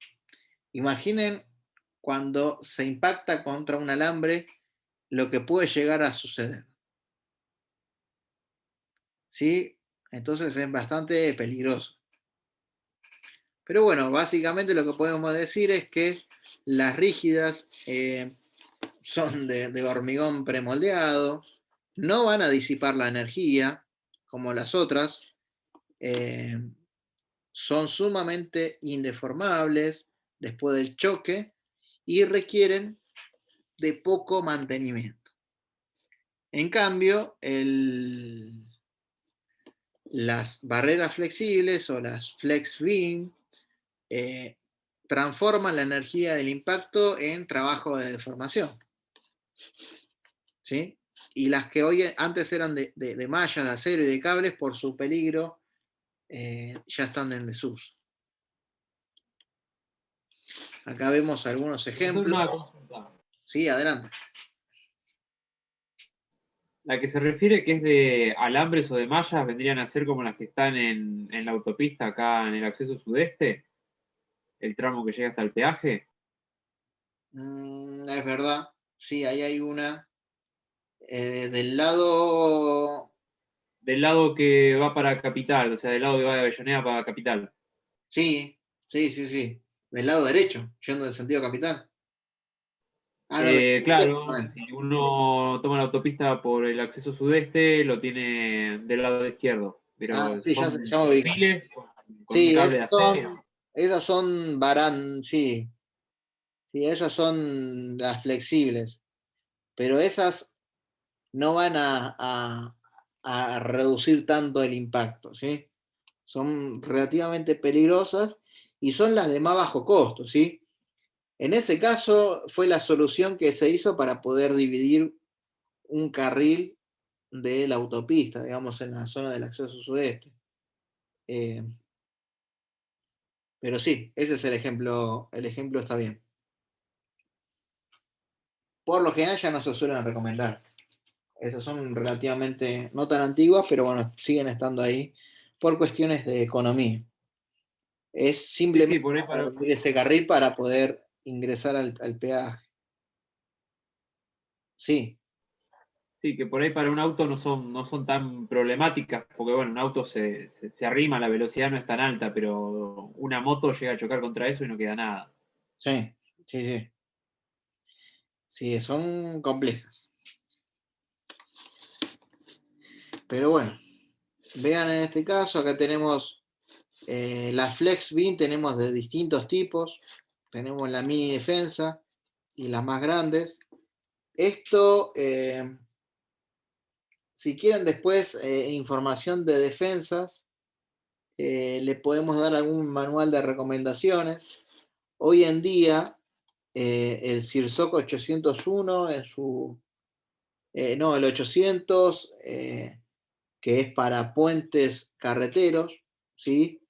Imaginen cuando se impacta contra un alambre lo que puede llegar a suceder. ¿Sí? Entonces es bastante peligroso. Pero bueno, básicamente lo que podemos decir es que las rígidas son de hormigón premoldeado, no van a disipar la energía como las otras, son sumamente indeformables después del choque y requieren de poco mantenimiento. En cambio, las barreras flexibles o las Flex Beam transforman la energía del impacto en trabajo de deformación. ¿Sí? Y las que antes eran de mallas, de acero y de cables, por su peligro, ya están en desuso. Acá vemos algunos ejemplos.
Una consulta.
Sí, adelante.
La que se refiere que es de alambres o de mallas vendrían a ser como las que están en la autopista acá en el acceso sudeste, el tramo que llega hasta el peaje.
Es verdad, sí, ahí hay una del lado
que va para Capital, o sea, del lado que va de Avellaneda para Capital.
Sí, del lado derecho, yendo en sentido Capital.
Claro, si uno toma la autopista por el acceso sudeste, lo tiene del lado izquierdo. Pero
sí,
son
ya me ubico.
perfiles con
Sí,
cable de acero.
esas son sí, Sí, esas son las flexibles, pero esas no van a reducir tanto el impacto, ¿sí? Son relativamente peligrosas y son las de más bajo costo, ¿sí? En ese caso fue la solución que se hizo para poder dividir un carril de la autopista, digamos, en la zona del acceso sudeste. Pero sí, ese es el ejemplo está bien. Por lo general ya no se suelen recomendar. Esas son relativamente, no tan antiguas, pero bueno, siguen estando ahí por cuestiones de economía. Es
Sí,
simplemente
sí, por ahí para,
abrir ese carril para poder ingresar al peaje. Sí,
sí, que por ahí para un auto no son tan problemáticas, porque bueno, un auto se arrima, la velocidad no es tan alta, pero una moto llega a chocar contra eso y no queda nada.
sí, sí, sí. Sí, son complejas. Pero bueno, vean en este caso, acá tenemos la Flex Beam, tenemos de distintos tipos. Tenemos la mini defensa y las más grandes. Esto, si quieren después información de defensas, le podemos dar algún manual de recomendaciones. Hoy en día, el CIRSOC 801 en su... no, el 800, que es para puentes carreteros, ¿sí?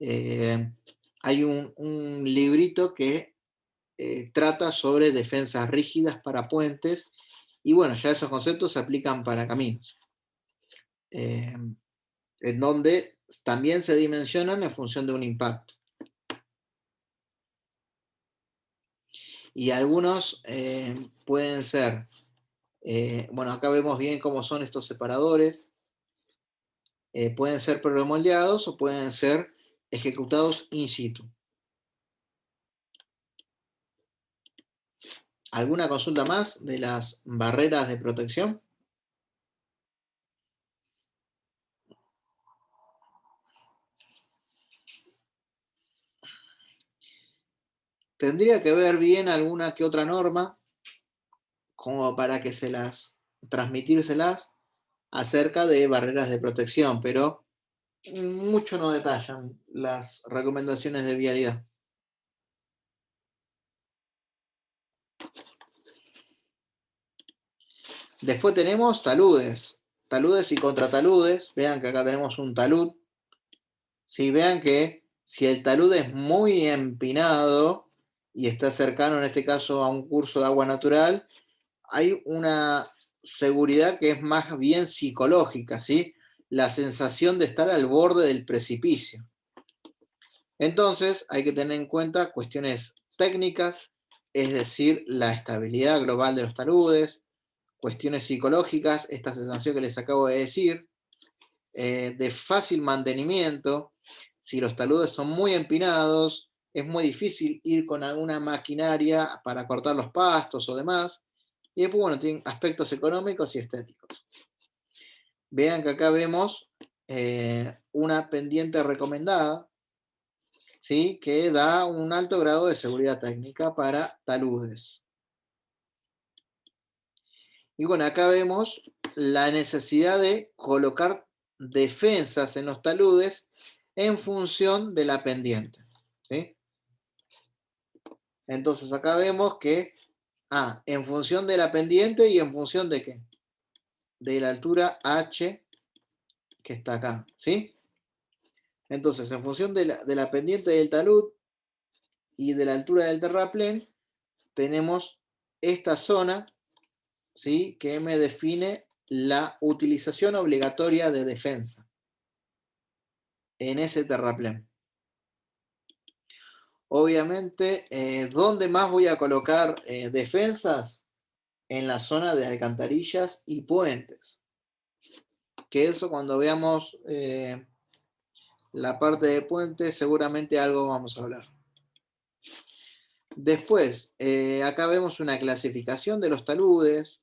Hay un librito que trata sobre defensas rígidas para puentes, y bueno, ya esos conceptos se aplican para caminos, en donde también se dimensionan en función de un impacto. Y algunos pueden ser, bueno, acá vemos bien cómo son estos separadores, pueden ser premoldeados o pueden ser ejecutados in situ. ¿Alguna consulta más de las barreras de protección? Tendría que ver bien alguna que otra norma como para que transmitírselas acerca de barreras de protección, pero mucho no detallan las recomendaciones de vialidad. Después tenemos taludes y contrataludes. Vean que acá tenemos un talud. Sí, vean que si el talud es muy empinado y está cercano, en este caso, a un curso de agua natural, hay una seguridad que es más bien psicológica, ¿sí? La sensación de estar al borde del precipicio. Entonces, hay que tener en cuenta cuestiones técnicas, es decir, la estabilidad global de los taludes, cuestiones psicológicas, esta sensación que les acabo de decir, de fácil mantenimiento. Si los taludes son muy empinados, es muy difícil ir con alguna maquinaria para cortar los pastos o demás. Y después, bueno, tienen aspectos económicos y estéticos. Vean que acá vemos una pendiente recomendada, ¿sí? Que da un alto grado de seguridad técnica para taludes. Y bueno, acá vemos la necesidad de colocar defensas en los taludes en función de la pendiente, ¿sí? Entonces acá vemos que, en función de la pendiente y en función de qué, de la altura H que está acá, ¿sí? Entonces, en función de la pendiente del talud y de la altura del terraplén, tenemos esta zona, ¿sí? Que me define la utilización obligatoria de defensa en ese terraplén. Obviamente, ¿dónde más voy a colocar defensas? En la zona de alcantarillas y puentes. Que eso, cuando veamos la parte de puentes, seguramente algo vamos a hablar. Después, acá vemos una clasificación de los taludes,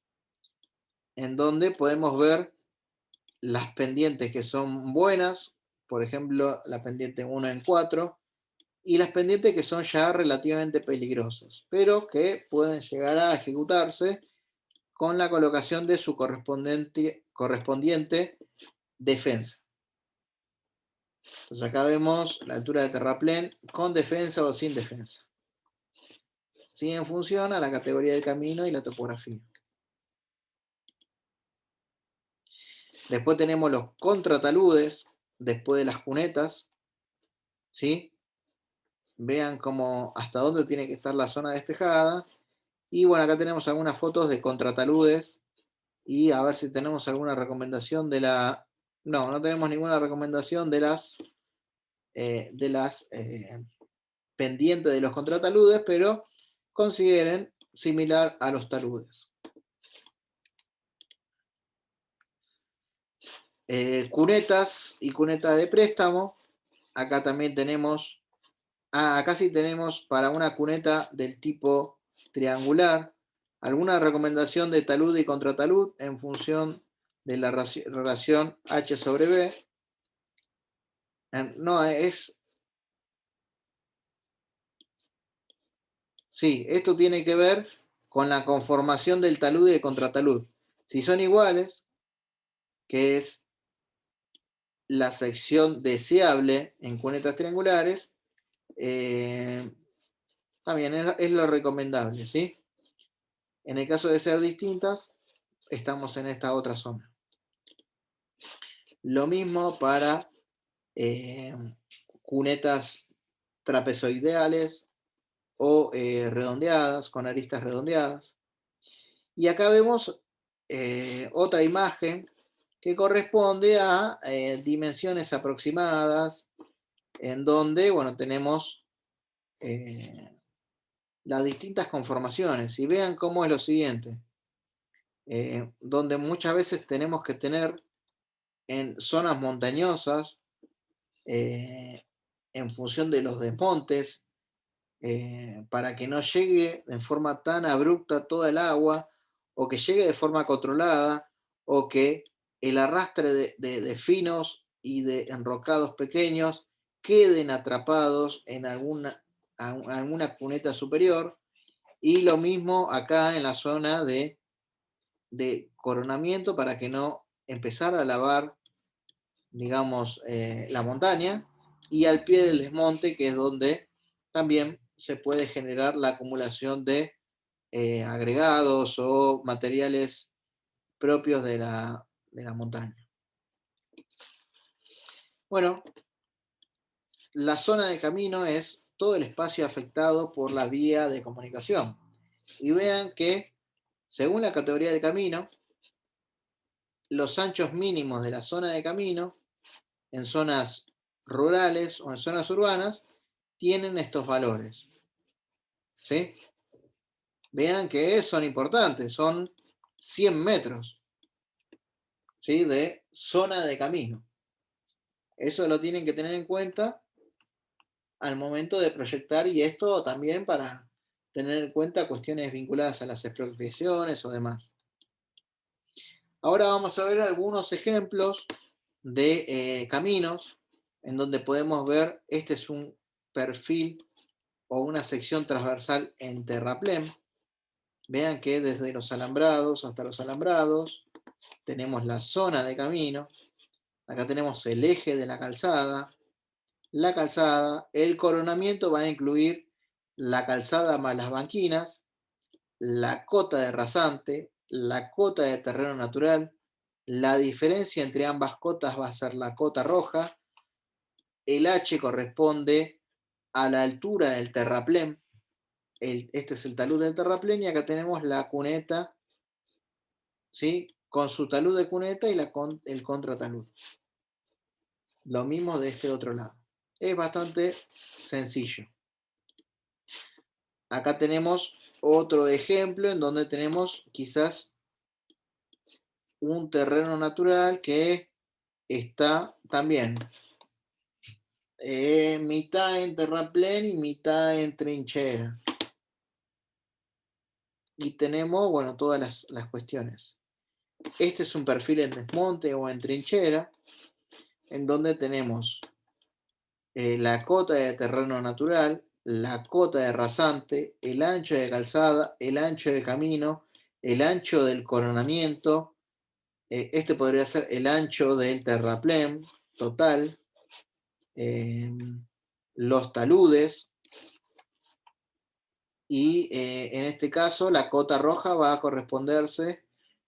en donde podemos ver las pendientes que son buenas, por ejemplo, la pendiente 1 en 4, y las pendientes que son ya relativamente peligrosas, pero que pueden llegar a ejecutarse con la colocación de su correspondiente defensa. Entonces acá vemos la altura de terraplén con defensa o sin defensa. Sí, en función a la categoría del camino y la topografía. Después tenemos los contrataludes, después de las cunetas, ¿sí? Vean cómo hasta dónde tiene que estar la zona despejada. Y bueno, acá tenemos algunas fotos de contrataludes y a ver si tenemos alguna recomendación de la... No, no tenemos ninguna recomendación de las pendientes de los contrataludes, pero consideren similar a los taludes. Cunetas y cuneta de préstamo. Acá también tenemos, acá sí tenemos para una cuneta del tipo triangular, alguna recomendación de talud y contratalud en función de la relación H sobre B. No, es... Sí, esto tiene que ver con la conformación del talud y del contratalud. Si son iguales, que es la sección deseable en cunetas triangulares, también es lo recomendable, ¿sí? En el caso de ser distintas, estamos en esta otra zona. Lo mismo para cunetas trapezoideales o redondeadas, con aristas redondeadas. Y acá vemos otra imagen que corresponde a dimensiones aproximadas, en donde, bueno, tenemos las distintas conformaciones. Y vean cómo es lo siguiente, donde muchas veces tenemos que tener en zonas montañosas, en función de los desmontes, para que no llegue de forma tan abrupta toda el agua, o que llegue de forma controlada, o que el arrastre de finos y de enrocados pequeños queden atrapados en alguna cuneta superior. Y lo mismo acá en la zona de coronamiento, para que no empezar a lavar, digamos, la montaña, y al pie del desmonte, que es donde también se puede generar la acumulación de agregados o materiales propios de la montaña. Bueno, la zona de camino es todo el espacio afectado por la vía de comunicación. Y vean que, según la categoría del camino, los anchos mínimos de la zona de camino, en zonas rurales o en zonas urbanas, tienen estos valores. ¿Sí? Vean que son importantes, son 100 metros, ¿sí?, de zona de camino. Eso lo tienen que tener en cuenta al momento de proyectar, y esto también para tener en cuenta cuestiones vinculadas a las expropiaciones o demás. Ahora vamos a ver algunos ejemplos de caminos en donde podemos ver, este es un perfil o una sección transversal en terraplén. Vean que desde los alambrados hasta los alambrados tenemos la zona de camino. Acá tenemos el eje de la calzada, el coronamiento va a incluir la calzada más las banquinas, la cota de rasante, la cota de terreno natural. La diferencia entre ambas cotas va a ser la cota roja. El H corresponde a la altura del terraplén. Este es el talud del terraplén, y acá tenemos la cuneta, ¿sí?, con su talud de cuneta y el contratalud. Lo mismo de este otro lado. Es bastante sencillo. Acá tenemos otro ejemplo en donde tenemos quizás un terreno natural que está también mitad en terraplén y mitad en trinchera. Y tenemos, bueno, todas las cuestiones. Este es un perfil en desmonte o en trinchera, en donde tenemos la cota de terreno natural, la cota de rasante, el ancho de calzada, el ancho de camino, el ancho del coronamiento, este podría ser el ancho del terraplén total, los taludes, y en este caso la cota roja va a corresponderse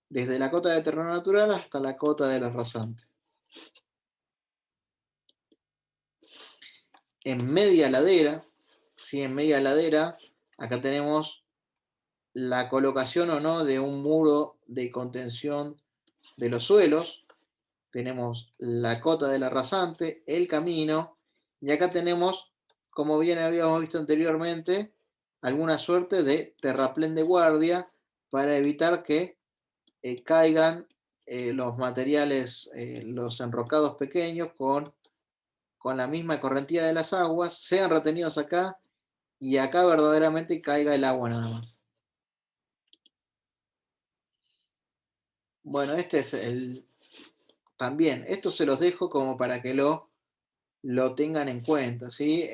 desde la cota de terreno natural hasta la cota de los rasantes. En media ladera, ¿sí? En media ladera, acá tenemos la colocación o no de un muro de contención de los suelos. Tenemos la cota de la rasante, el camino, y acá tenemos, como bien habíamos visto anteriormente, alguna suerte de terraplén de guardia para evitar que caigan los materiales, los enrocados pequeños con la misma correntía de las aguas, sean retenidos acá y acá verdaderamente caiga el agua nada más. Bueno, este es también, esto se los dejo como para que lo tengan en cuenta, ¿sí?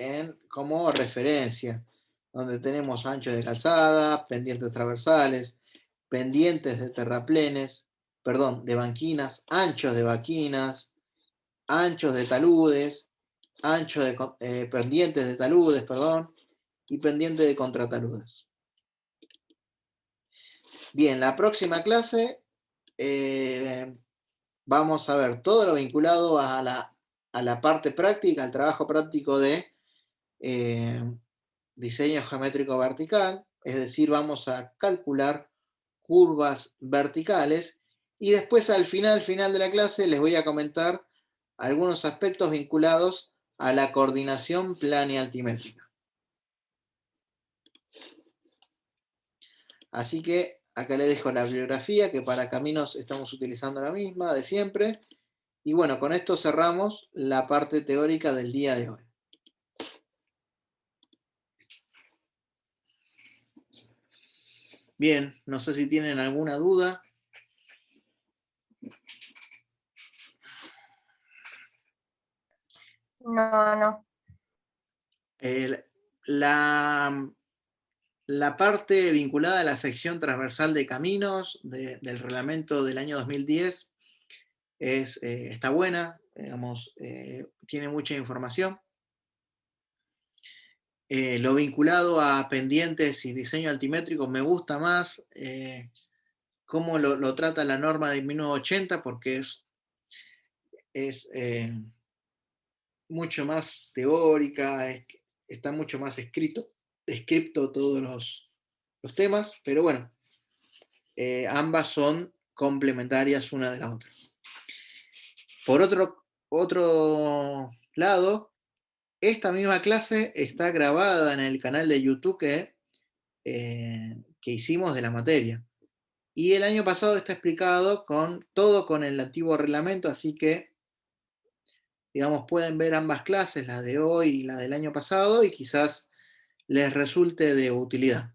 Como referencia, donde tenemos anchos de calzada, pendientes transversales, pendientes de terraplenes, perdón, de banquinas, anchos de banquinas, anchos de taludes, anchos de pendientes de taludes, perdón, y pendientes de contrataludes. Bien, la próxima clase vamos a ver todo lo vinculado a la parte práctica, al trabajo práctico de diseño geométrico vertical, es decir, vamos a calcular curvas verticales, y después al final de la clase les voy a comentar algunos aspectos vinculados a la coordinación plana y altimétrica. Así que acá les dejo la bibliografía, que para caminos estamos utilizando la misma de siempre. Y bueno, con esto cerramos la parte teórica del día de hoy. Bien, no sé si tienen alguna duda.
No.
La parte vinculada a la sección transversal de caminos del reglamento del año 2010 está buena, digamos, tiene mucha información. Lo vinculado a pendientes y diseño altimétrico me gusta más cómo lo trata la norma del 1980, porque es mucho más teórica, está mucho más descrito todos los temas, pero bueno, ambas son complementarias una de la otra. Por otro lado, esta misma clase está grabada en el canal de YouTube que hicimos de la materia. Y el año pasado está explicado todo con el antiguo reglamento, así que, digamos, pueden ver ambas clases, la de hoy y la del año pasado, y quizás les resulte de utilidad.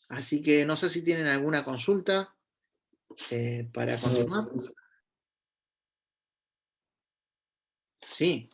Así que no sé si tienen alguna consulta para continuar. Sí.